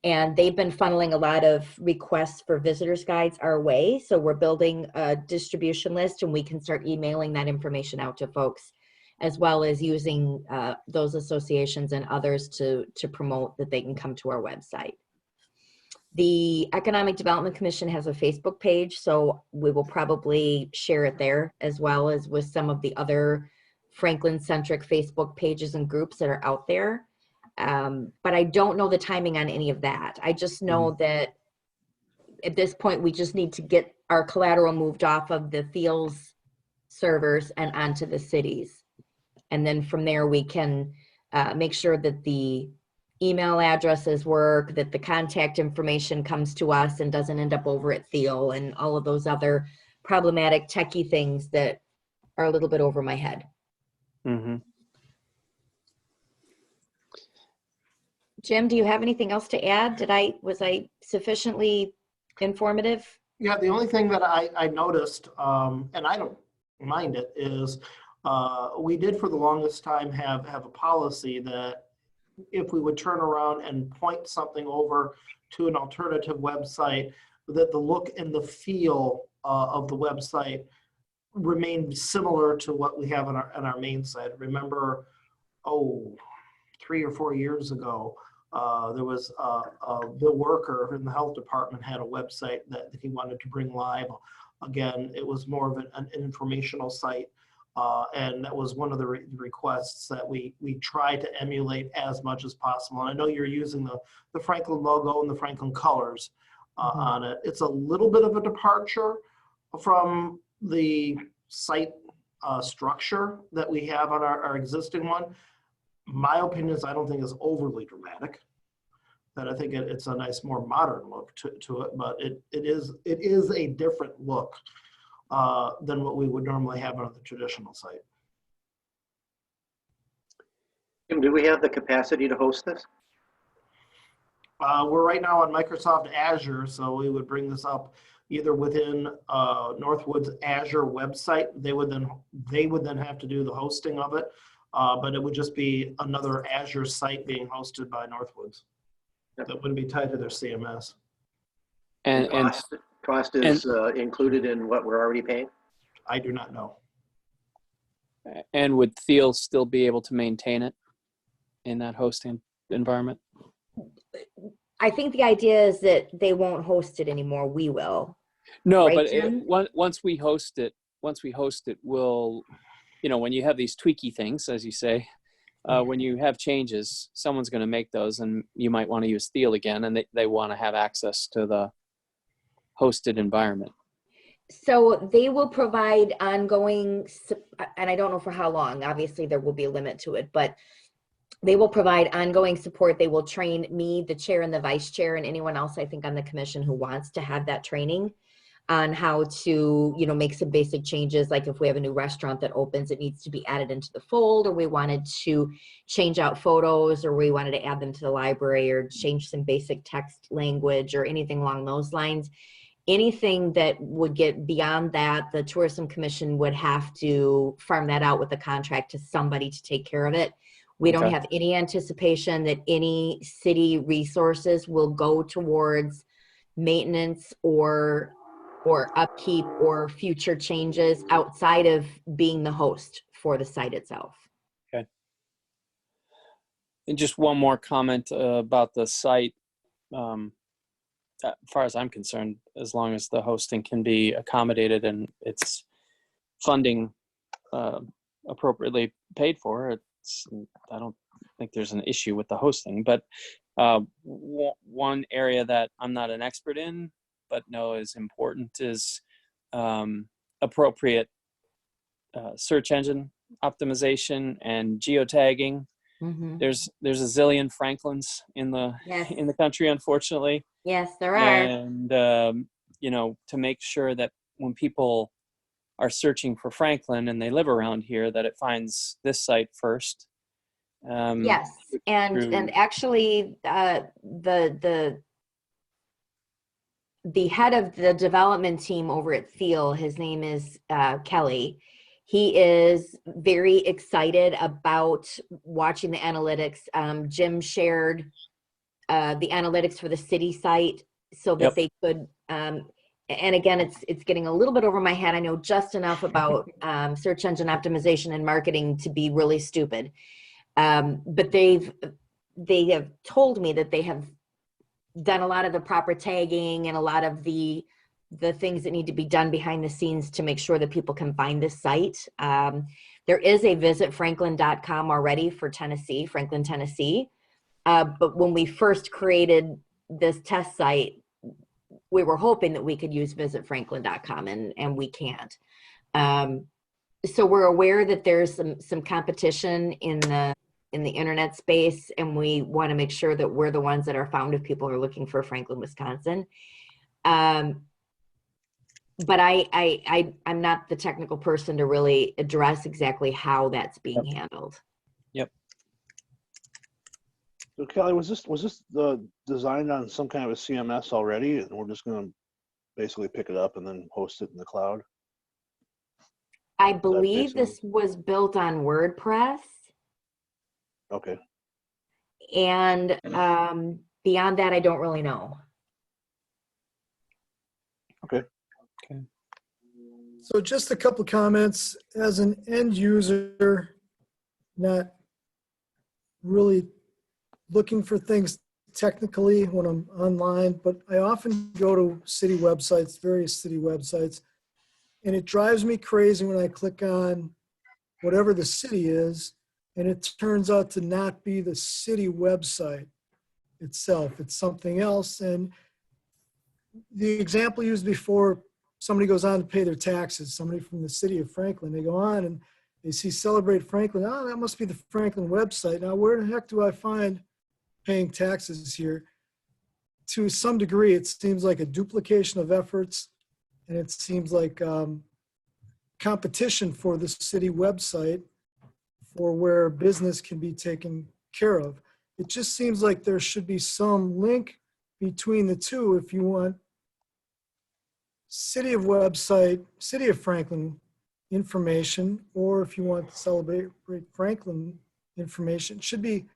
And they've been funneling a lot of requests for visitors guides our way. So we're building a distribution list, and we can start emailing that information out to folks, as well as using those associations and others to promote that they can come to our website. The Economic Development Commission has a Facebook page, so we will probably share it there, as well as with some of the other Franklin-centric Facebook pages and groups that are out there. But I don't know the timing on any of that. I just know that at this point, we just need to get our collateral moved off of the Thiels servers and onto the cities. And then from there, we can make sure that the email addresses work, that the contact information comes to us and doesn't end up over at Thiel, and all of those other problematic techie things that are a little bit over my head. Mm-hmm. Jim, do you have anything else to add? Was I sufficiently informative? Yeah, the only thing that I noticed, and I don't mind it, is we did for the longest time have a policy that if we would turn around and point something over to an alternative website, that the look and the feel of the website remained similar to what we have on our main site. Remember, 3 or 4 years ago, there was the worker in the health department had a website that he wanted to bring live. Again, it was more of an informational site. And that was one of the requests that we try to emulate as much as possible. And I know you're using the Franklin logo and the Franklin colors on it. It's a little bit of a departure from the site structure that we have on our existing one. My opinion is I don't think it's overly dramatic. That I think it's a nice, more modern look to it, but it is a different look than what we would normally have on the traditional site. Do we have the capacity to host this? We're right now on Microsoft Azure, so we would bring this up either within Northwood's Azure website. They would then have to do the hosting of it, but it would just be another Azure site being hosted by Northwoods. That wouldn't be tied to their CMS. And cost is included in what we're already paying? I do not know. And would Thiel still be able to maintain it in that hosting environment? I think the idea is that they won't host it anymore. We will. No, right, but once we host it, we'll, when you have these tweaky things, as you say, when you have changes, someone's going to make those, and you might want to use Thiel again, and they want to have access to the hosted environment. So they will provide ongoing, and I don't know for how long, obviously there will be a limit to it, but they will provide ongoing support. They will train me, the chair and the vice chair, and anyone else I think on the commission who wants to have that training on how to, you know, make some basic changes. Like if we have a new restaurant that opens, it needs to be added into the fold, or we wanted to change out photos, or we wanted to add them to the library, or change some basic text language or anything along those lines. Anything that would get beyond that, the Tourism Commission would have to farm that out with a contract to somebody to take care of it. We don't have any anticipation that any city resources will go towards maintenance or upkeep or future changes outside of being the host for the site itself. Okay. And just one more comment about the site. As far as I'm concerned, as long as the hosting can be accommodated and it's funding appropriately paid for, I don't think there's an issue with the hosting. But one area that I'm not an expert in, but know is important, is appropriate search engine optimization and geotagging. Mm-hmm. There's a zillion Franklins in the country, unfortunately. Yes, there are. And you know, to make sure that when people are searching for Franklin and they live around here, that it finds this site first. Yes, and actually, the head of the development team over at Thiel, his name is Kelly. He is very excited about watching the analytics. Jim shared the analytics for the city site so that they could, and again, it's getting a little bit over my head. I know just enough about search engine optimization and marketing to be really stupid. But they have told me that they have done a lot of the proper tagging and a lot of the things that need to be done behind the scenes to make sure that people can find this site. There is a visitfranklin.com already for Tennessee, Franklin, Tennessee. But when we first created this test site, we were hoping that we could use visitfranklin.com, and we can't. So we're aware that there's some competition in the internet space, and we want to make sure that we're the ones that are found if people are looking for Franklin, Wisconsin. But I'm not the technical person to really address exactly how that's being handled. Yep. So Kelly, was this designed on some kind of a CMS already, and we're just going to basically pick it up and then host it in the cloud? I believe this was built on WordPress. Okay. And beyond that, I don't really know. Okay. So just a couple comments. As an end user, not really looking for things technically when I'm online, but I often go to city websites, various city websites, and it drives me crazy when I click on whatever the city is, and it turns out to not be the city website itself. It's something else. And the example used before, somebody goes on to pay their taxes, somebody from the city of Franklin, they go on and they see Celebrate Franklin. Oh, that must be the Franklin website. Now, where the heck do I find paying taxes here? To some degree, it seems like a duplication of efforts, and it seems like competition for the city website for where business can be taken care of. It just seems like there should be some link between the two if you want city of Franklin information, or if you want to Celebrate Franklin information. It should be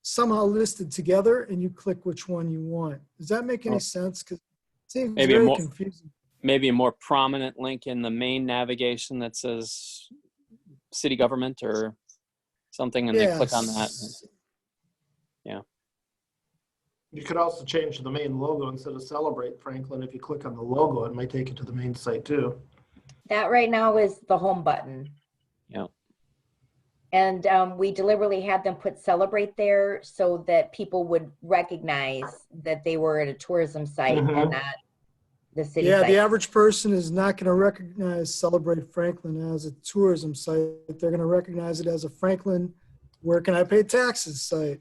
somehow listed together and you click which one you want. Does that make any sense? Because it seems very confusing. Maybe a more prominent link in the main navigation that says city government or something, and they click on that. Yeah. You could also change the main logo instead of Celebrate Franklin. If you click on the logo, it might take you to the main site too. That right now is the home button. Yeah. And we deliberately had them put celebrate there so that people would recognize that they were at a tourism site and not the city Yeah, site. the average person is not going to recognize Celebrate Franklin as a tourism site. They're going to recognize it as a Franklin, where can I pay taxes site.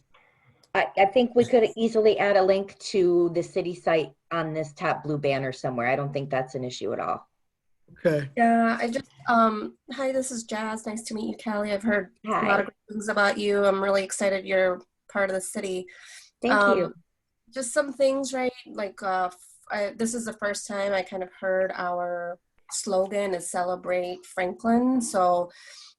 I think we could easily add a link to the city site on this top blue banner somewhere. I don't think that's an issue at all. Okay. Yeah, I just, hi, this is Jazz. Nice to meet you, Callie. I've heard a lot Hi, of great things about you. I'm really excited you're part of the city. thank you. Just some things, right? Like, this is the first time I kind of heard our slogan is Celebrate Franklin. So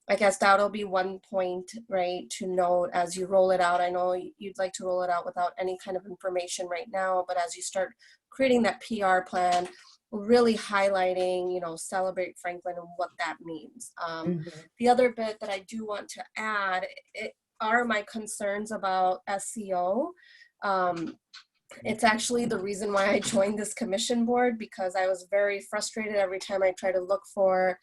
I guess that'll be one point, right, to note as you roll it out. I know you'd like to roll it out without any kind of information right now, but as you start creating that PR plan, really highlighting, you know, Celebrate Franklin and what that means. The other bit that I do want to add are my concerns about SEO. It's actually the reason why I joined this commission board, because I was very frustrated every time I try to look for,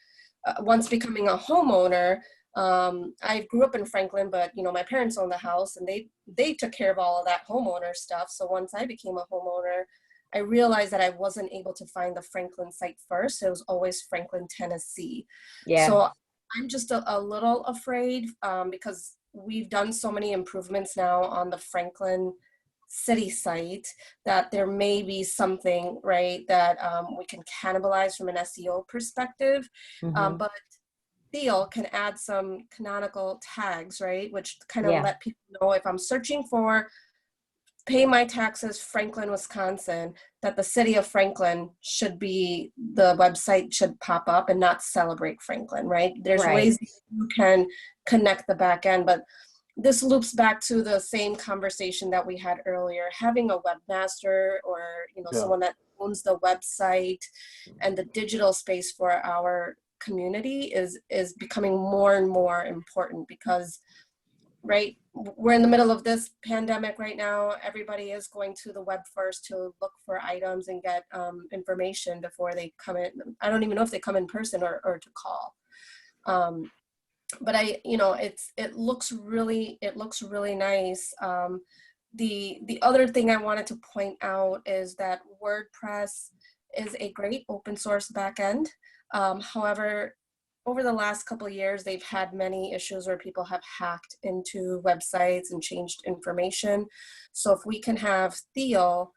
once becoming a homeowner. I grew up in Franklin, but you know, my parents owned the house and they took care of all of that homeowner stuff. So once I became a homeowner, I realized that I wasn't able to find the Franklin site first. It was always Franklin, Tennessee. Yeah. So I'm just a little afraid because we've done so many improvements now on the Franklin city site that there may be something, right, that we can cannibalize from an SEO perspective. But Theo can add some canonical tags, right, which kind of let people know if I'm searching for pay my taxes Franklin, Wisconsin, that the city of Franklin should be, the website should pop up and not Celebrate Franklin, right? There's ways you can connect the back end, but this loops back to the same conversation that we had earlier. Having a webmaster or, you know, someone that owns the website and the digital space for our community is becoming more and more important, because right, we're in the middle of this pandemic right now. Everybody is going to the web first to look for items and get information before they come in. I don't even know if they come in person or to call. But you know, it looks really nice. The other thing I wanted to point out is that WordPress is a great open source backend. However, over the last couple of years, they've had many issues where people have hacked into websites and changed information. So if we can have Theo,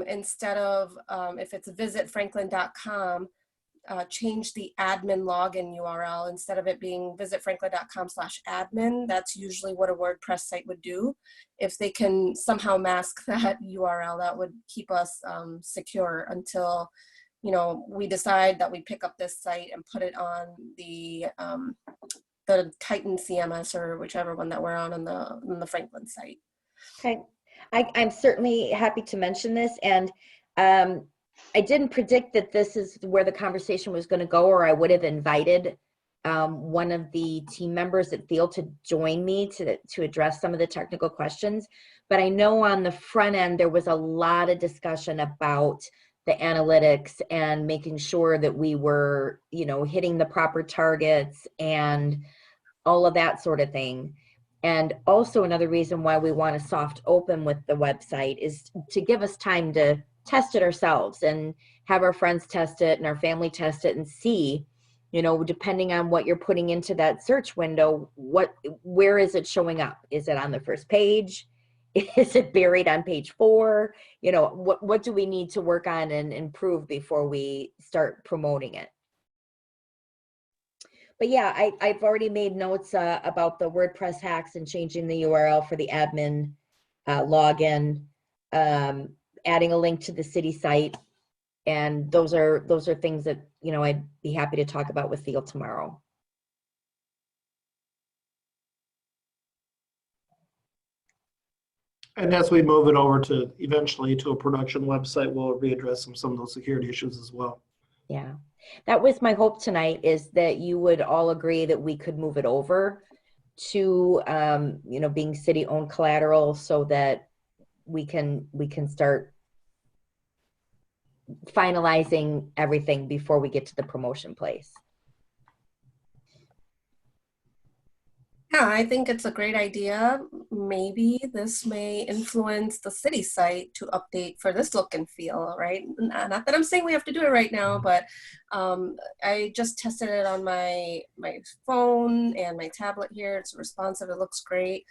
instead of, if it's visitfranklin.com, change the admin login URL, instead of it being visitfranklin.com/admin. That's usually what a WordPress site would do. If they can somehow mask that URL, that would keep us secure until, you know, we decide that we pick up this site and put it on the Titan CMS or whichever one that we're on the Franklin site. Okay, I'm certainly happy to mention this, and I didn't predict that this is where the conversation was going to go, or I would have invited one of the team members at Thiel to join me to address some of the technical questions. But I know on the front end, there was a lot of discussion about the analytics and making sure that we were, you know, hitting the proper targets and all of that sort of thing. And also another reason why we want a soft open with the website is to give us time to test it ourselves and have our friends test it and our family test it and see, you know, depending on what you're putting into that search window, where is it showing up? Is it on the first page? Is it buried on page 4? You know, what do we need to work on and improve before we start promoting it? But yeah, I've already made notes about the WordPress hacks and changing the URL for the admin login, adding a link to the city site, and those are things that, you know, I'd be happy to talk about with Theo tomorrow. And as we move it over to eventually to a production website, we'll readdress some of those security issues as well. Yeah, that was my hope tonight, is that you would all agree that we could move it over to, you know, being city-owned collateral, so that we can start finalizing everything before we get to the promotion place. Yeah, I think it's a great idea. Maybe this may influence the city site to update for this look and feel, right? Not that I'm saying we have to do it right now, but I just tested it on my phone and my tablet here. It's responsive. It looks great.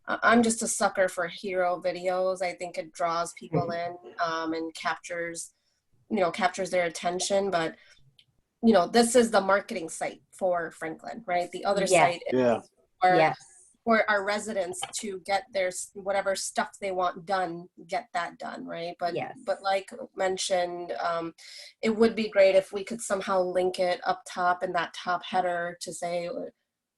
I'm just a sucker for hero videos. I think it draws people in and captures their attention. But this is the marketing site for Franklin, right? The other Yes. site Yeah. is for, Yes. for our residents to get their whatever stuff they want done, get that done, right? But Yes. but like mentioned, it would be great if we could somehow link it up top in that top header to say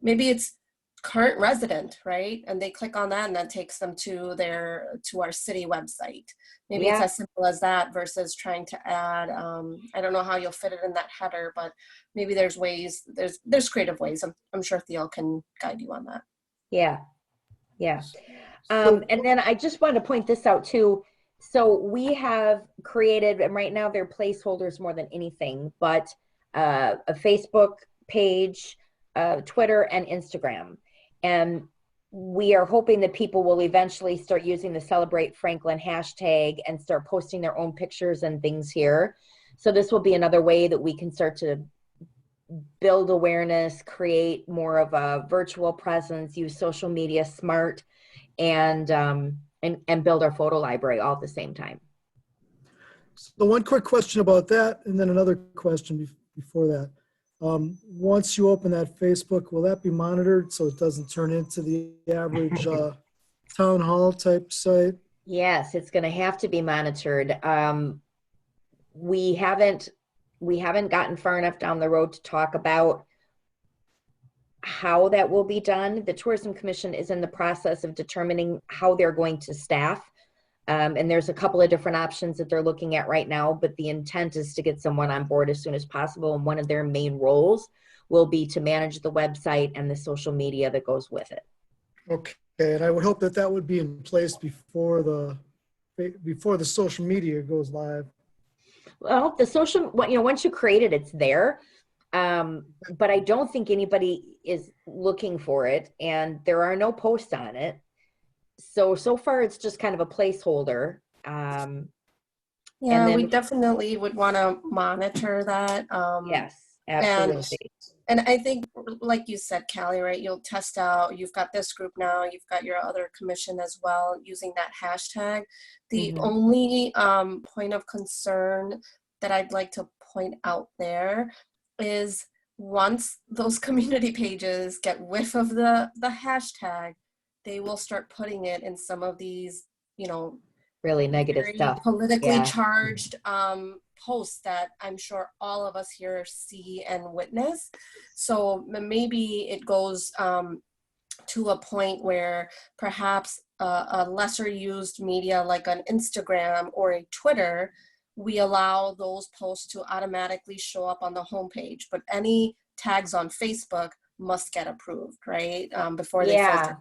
maybe it's current resident, right? And they click on that and that takes them to our city website. Maybe it's Yeah. as simple as that versus trying to add, I don't know how you'll fit it in that header, but maybe there's ways, there's creative ways. I'm sure Theo can guide you on that. Yeah. Yeah. And then I just wanted to point this out too. So we have created, and right now they're placeholders more than anything, but a Facebook page, Twitter, and Instagram. And we are hoping that people will eventually start using the Celebrate Franklin hashtag and start posting their own pictures and things here. So this will be another way that we can start to build awareness, create more of a virtual presence, use social media smart, and build our photo library all at the same time. So one quick question about that, and then another question before that. Once you open that Facebook, will that be monitored so it doesn't turn into the average town hall type site? Yes, it's going to have to be monitored. We haven't gotten far enough down the road to talk about how that will be done. The Tourism Commission is in the process of determining how they're going to staff. And there's a couple of different options that they're looking at right now, but the intent is to get someone on board as soon as possible. And one of their main roles will be to manage the website and the social media that goes with it. Okay, and I would hope that that would be in place before the social media goes live. Well, the social, once you create it, it's there. But I don't think anybody is looking for it, and there are no posts on it. So far it's just kind of a placeholder. Yeah, we definitely would want to monitor that. Yes, absolutely. And I think, like you said, Callie, right, you'll test out, you've got this group now, you've got your other commission as well, using that hashtag. The only point of concern that I'd like to point out there is once those community pages get whiff of the hashtag, they will start putting it in some of these, really negative stuff, politically charged posts that I'm sure all of us here see and witness. So maybe it goes to a point where perhaps a lesser used media like an Instagram or a Twitter, we allow those posts to automatically show up on the homepage, but any tags on Facebook must get approved, right? Before they filter.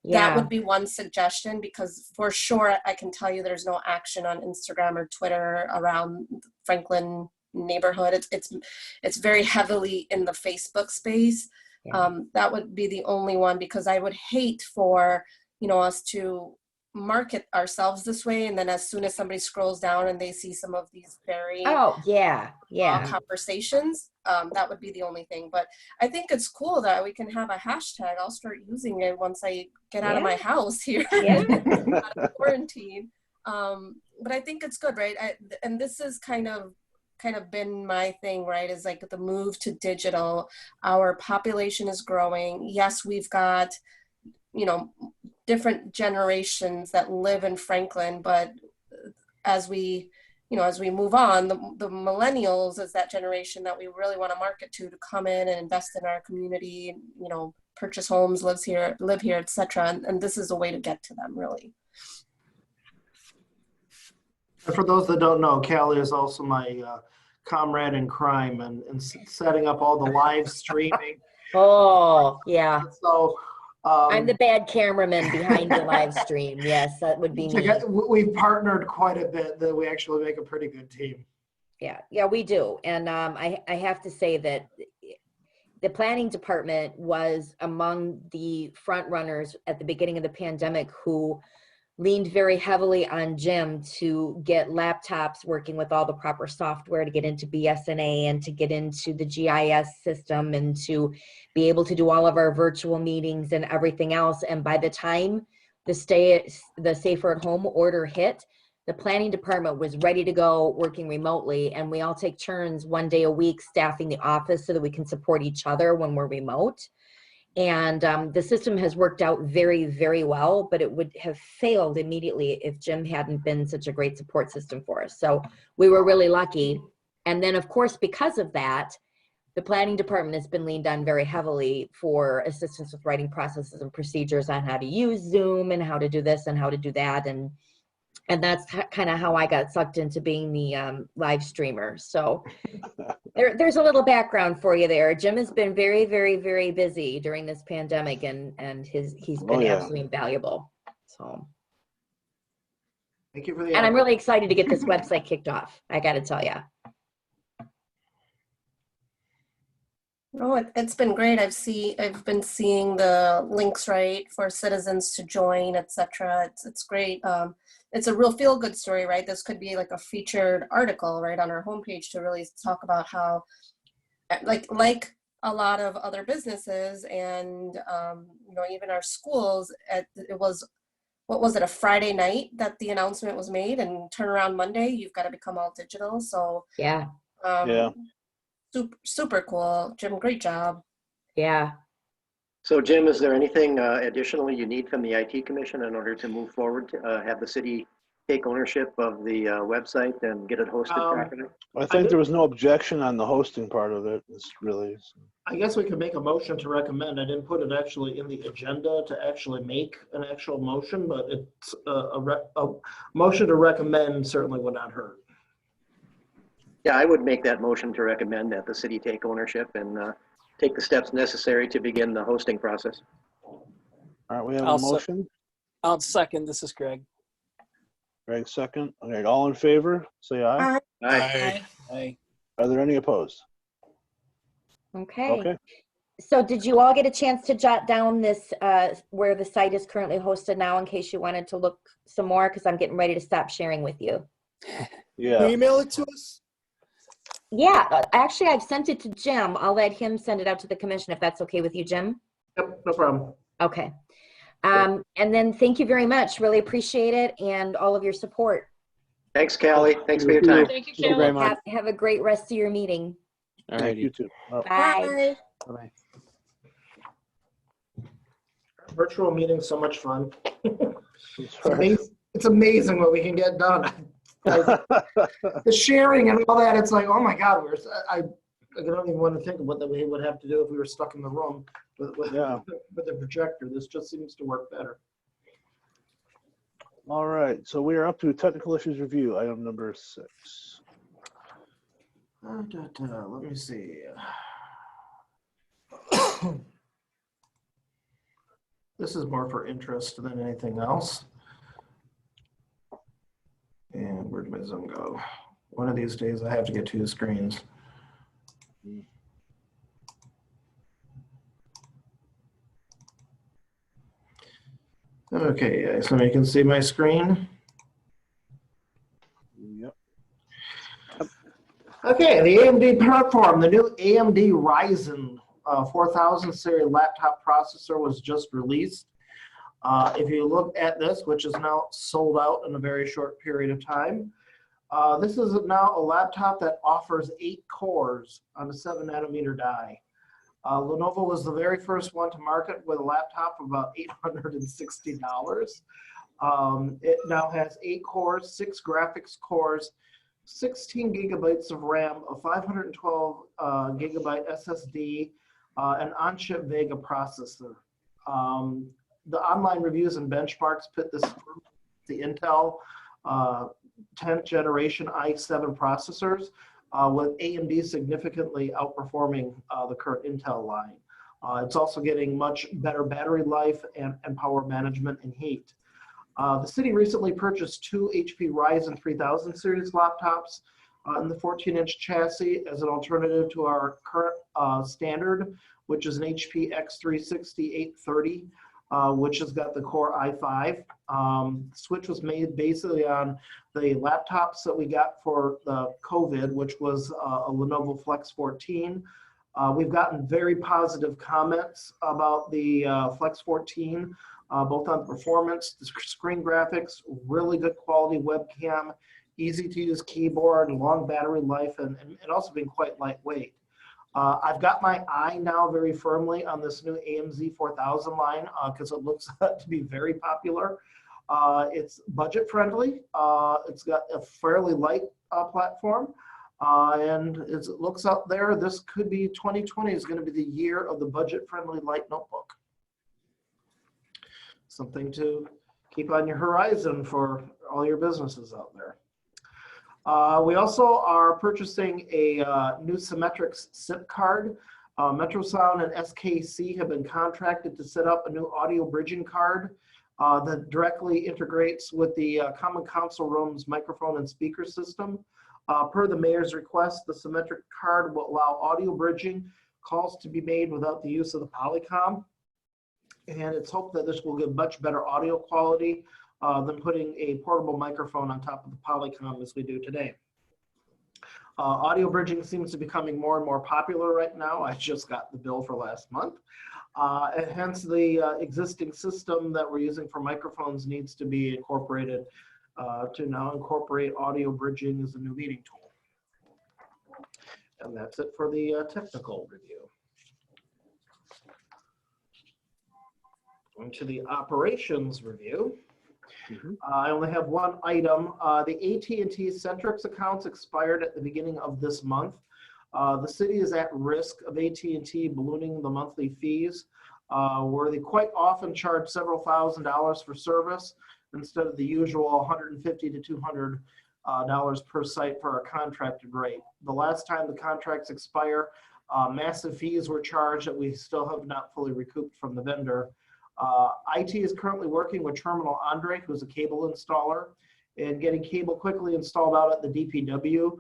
That would be one suggestion, because for sure I can tell you there's no action on Instagram or Twitter around Franklin neighborhood. It's very heavily in the Facebook space. That would be the only one, because I would hate for us to market ourselves this way, and then as soon as somebody scrolls down and they see some of these very conversations, that would be the only thing. But I think it's cool that we can have a hashtag. I'll start using it once I get out of my house here, out of quarantine. But I think it's good, right? And this is kind of been my thing, right? Is like the move to digital. Our population is growing. Yes, we've got different generations that live in Franklin, but as we move on, the millennials is that generation that we really want to market to come in and invest in our community, purchase homes, live here, etc. And this is a way to get to them, really. And for those that don't know, Callie is also my comrade in crime and setting up all the live streaming. Oh, yeah. So I'm the bad cameraman behind the live stream. Yes, that would be me. We've partnered quite a bit, that we actually make a pretty good team. Yeah, we do. And I have to say that the planning department was among the front runners at the beginning of the pandemic who leaned very heavily on Jim to get laptops working with all the proper software to get into BSNA and to get into the GIS system and to be able to do all of our virtual meetings and everything else. And by the time the safer at home order hit, the planning department was ready to go working remotely, and we all take turns 1 day a week staffing the office so that we can support each other when we're remote. And the system has worked out very, very well, but it would have failed immediately if Jim hadn't been such a great support system for us. So we were really lucky. And then, of course, because of that, the planning department has been leaned on very heavily for assistance with writing processes and procedures on how to use Zoom and how to do this and how to do that. And that's kind of how I got sucked into being the live streamer. So there's a little background for you there. Jim has been very, very, very busy during this pandemic, and he's been absolutely invaluable. So Thank you for the. And I'm really excited to get this website kicked off. I got to tell you. Oh, it's been great. I've been seeing the links, right, for citizens to join, etc. It's great. It's a real feel-good story, right? This could be like a featured article, right, on our homepage to really talk about how, like a lot of other businesses and even our schools. It was, what was it, a Friday night that the announcement was made, and turn around Monday, you've got to become all digital. So yeah. Super cool, Jim. Great job. Yeah. So Jim, is there anything additionally you need from the IT Commission in order to move forward, to have the city take ownership of the website and get it hosted properly? I think there was no objection on the hosting part of it. It's really. I guess we could make a motion to recommend. I didn't put it actually in the agenda to actually make an actual motion, but it's a motion to recommend certainly would not hurt. Yeah, I would make that motion to recommend that the city take ownership and take the steps necessary to begin the hosting process. All right, we have a motion. I'll second. This is Greg. Greg, second. All right, all in favor, say aye. Aye. Aye. Are there any opposed? Okay. Okay. So did you all get a chance to jot down this, where the site is currently hosted now, in case you wanted to look some more? Because I'm getting ready to stop sharing with you. Yeah. Email it to us. Yeah, actually, I've sent it to Jim. I'll let him send it out to the commission if that's okay with you, Jim. Yep, no problem. Okay. And then thank you very much. Really appreciate it and all of your support. Thanks, Callie. Thanks for your time. Thank you, Thank you very Callie. much. Have a great rest of your meeting. All Thank you righty. too. Bye. Bye-bye. Virtual meeting's so much fun. It's It's amazing what we can get done. The sharing and all that, it's like, oh my God, I don't even want to think of what we would have to do if we were stuck in the room with the projector. This just seems to work better. All right, so we are up to technical issues review, item number 6. Let me see. This is more for interest than anything else. And where did my Zoom go? One of these days I have to get 2 screens. Okay, so you can see my screen. Yep. Okay, the AMD platform, the new AMD Ryzen 4000 series laptop processor was just released. If you look at this, which is now sold out in a very short period of time, this is now a laptop that offers 8 cores on a 7nm die. Lenovo was the very first one to market with a laptop for about $860. It now has 8 cores, 6 graphics cores, 16 gigabytes of RAM, a 512 gigabyte SSD, an on-chip Vega processor. The online reviews and benchmarks put this through the Intel 10th generation i7 processors, with AMD significantly outperforming the current Intel line. It's also getting much better battery life and power management and heat. The city recently purchased 2 HP Ryzen 3000 series laptops. in the 14-inch chassis as an alternative to our current standard, which is an HP X360 830, which has got the Core i5. Switch was made basically on the laptops that we got for the COVID, which was a Lenovo Flex 14. We've gotten very positive comments about the Flex 14, both on performance, the screen graphics, really good quality webcam, easy to use keyboard, long battery life, and also being quite lightweight. I've got my eye now very firmly on this new AMZ 4000 line because it looks to be very popular. It's budget friendly. It's got a fairly light platform. And as it looks out there, this could be 2020 is going to be the year of the budget-friendly light notebook. Something to keep on your horizon for all your businesses out there. We also are purchasing a new Symmetrix SIP card. Metrosound and SKC have been contracted to set up a new audio bridging card that directly integrates with the Common Council Room's microphone and speaker system. Per the mayor's request, the Symmetric card will allow audio bridging calls to be made without the use of the Polycom. And it's hoped that this will give much better audio quality than putting a portable microphone on top of the Polycom as we do today. Audio bridging seems to be becoming more and more popular right now. I just got the bill for last month. And hence the existing system that we're using for microphones needs to be incorporated to now incorporate audio bridging as a new meeting tool. And that's it for the technical review. Going to the operations review. I only have one item. The AT&T Centrix accounts expired at the beginning of this month. The city is at risk of AT&T ballooning the monthly fees, where they quite often charge several $1,000s for service instead of the usual $150 to $200 per site for our contracted rate. The last time the contracts expire, massive fees were charged that we still have not fully recouped from the vendor. IT is currently working with Terminal Andre, who's a cable installer, and getting cable quickly installed out at the DPW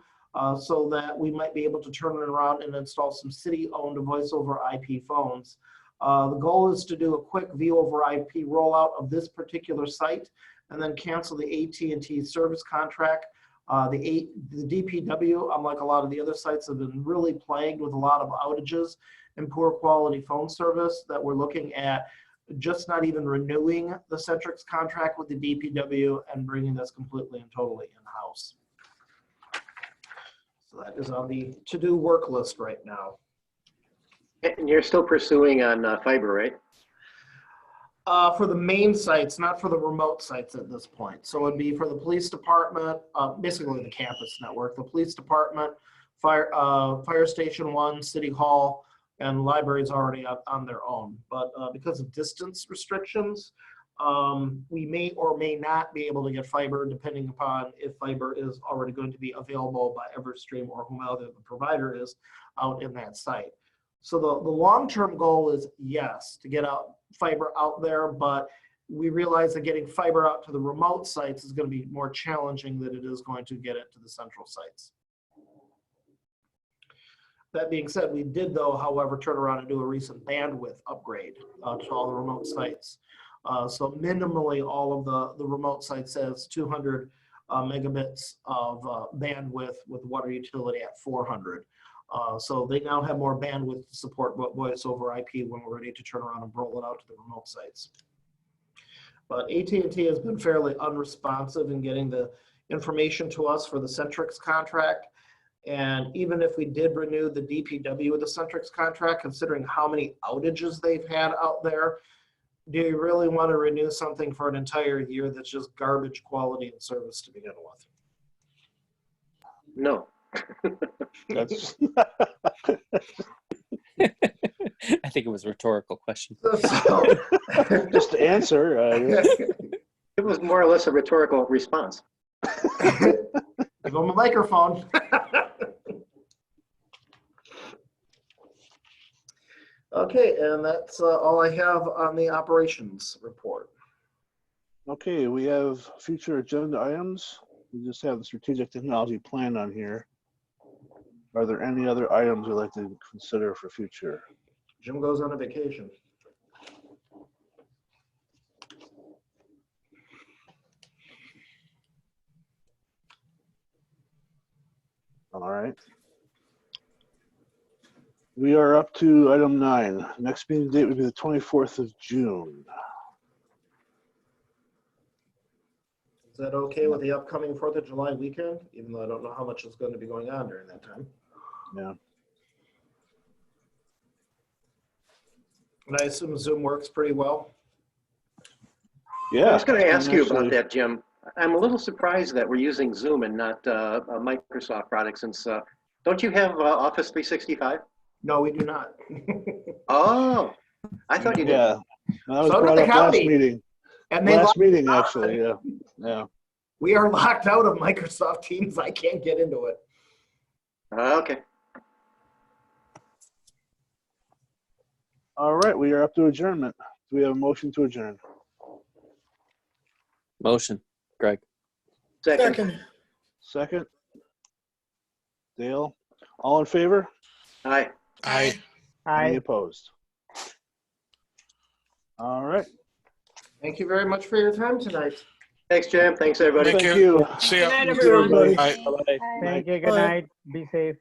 so that we might be able to turn it around and install some city-owned voice over IP phones. The goal is to do a quick view over IP rollout of this particular site and then cancel the AT&T service contract. The DPW, unlike a lot of the other sites, have been really plagued with a lot of outages and poor quality phone service that we're looking at just not even renewing the Centrix contract with the DPW and bringing this completely and totally in-house. So that is on the to-do work list right now. And you're still pursuing on fiber, right? For the main sites, not for the remote sites at this point. So it'd be for the police department, basically the campus network, the police department, fire station 1, city hall, and libraries already on their own. But because of distance restrictions, we may or may not be able to get fiber depending upon if fiber is already going to be available by Everstream or whomever the provider is out in that site. So the long-term goal is, yes, to get fiber out there, but we realize that getting fiber out to the remote sites is going to be more challenging than it is going to get it to the central sites. That being said, we did, though, however, turn around and do a recent bandwidth upgrade to all the remote sites. So minimally, all of the remote sites has 200 megabits of bandwidth with water utility at 400. So they now have more bandwidth to support voice over IP when we're ready to turn around and roll it out to the remote sites. But AT&T has been fairly unresponsive in getting the information to us for the Centrix contract. And even if we did renew the DPW with the Centrix contract, considering how many outages they've had out there, do you really want to renew something for an entire year that's just garbage quality and service to begin with? No. That's I think it was a rhetorical question. just to answer. It was more or less a rhetorical response. Give them a microphone. Okay, and that's all I have on the operations report. Okay, we have future agenda items. We just have the strategic technology plan on here. Are there any other items you'd like to consider for future? Jim goes on a vacation. All right. We are up to item 9. Next meeting date would be the 24th of June. Is that okay with the upcoming 4th of July weekend? Even though I don't know how much is going to be going on during that time. Yeah. And I assume Zoom works pretty well. Yeah. I was going to ask you actually- about that, Jim. I'm a little surprised that we're using Zoom and not a Microsoft product since, don't you have Office 365? No, we do not. Oh, I thought you did. Yeah. That was So did brought the up last county. meeting. And they Last locked meeting, us out. actually, yeah. Yeah. We are locked out of Microsoft Teams. I can't get into it. Okay. All right, we are up to adjournment. Do we have a motion to adjourn? Motion, Greg. Second. Second. Second? Dale? All in favor? Aye. I. Any opposed? All right. Thank you very much for your time tonight. Thanks, Jim. Thanks, everybody. Thank Thank you. you. See Good ya. night, Thank you, everyone. everybody. Bye. Bye. Bye. Thank you. Good Bye. night. Be safe.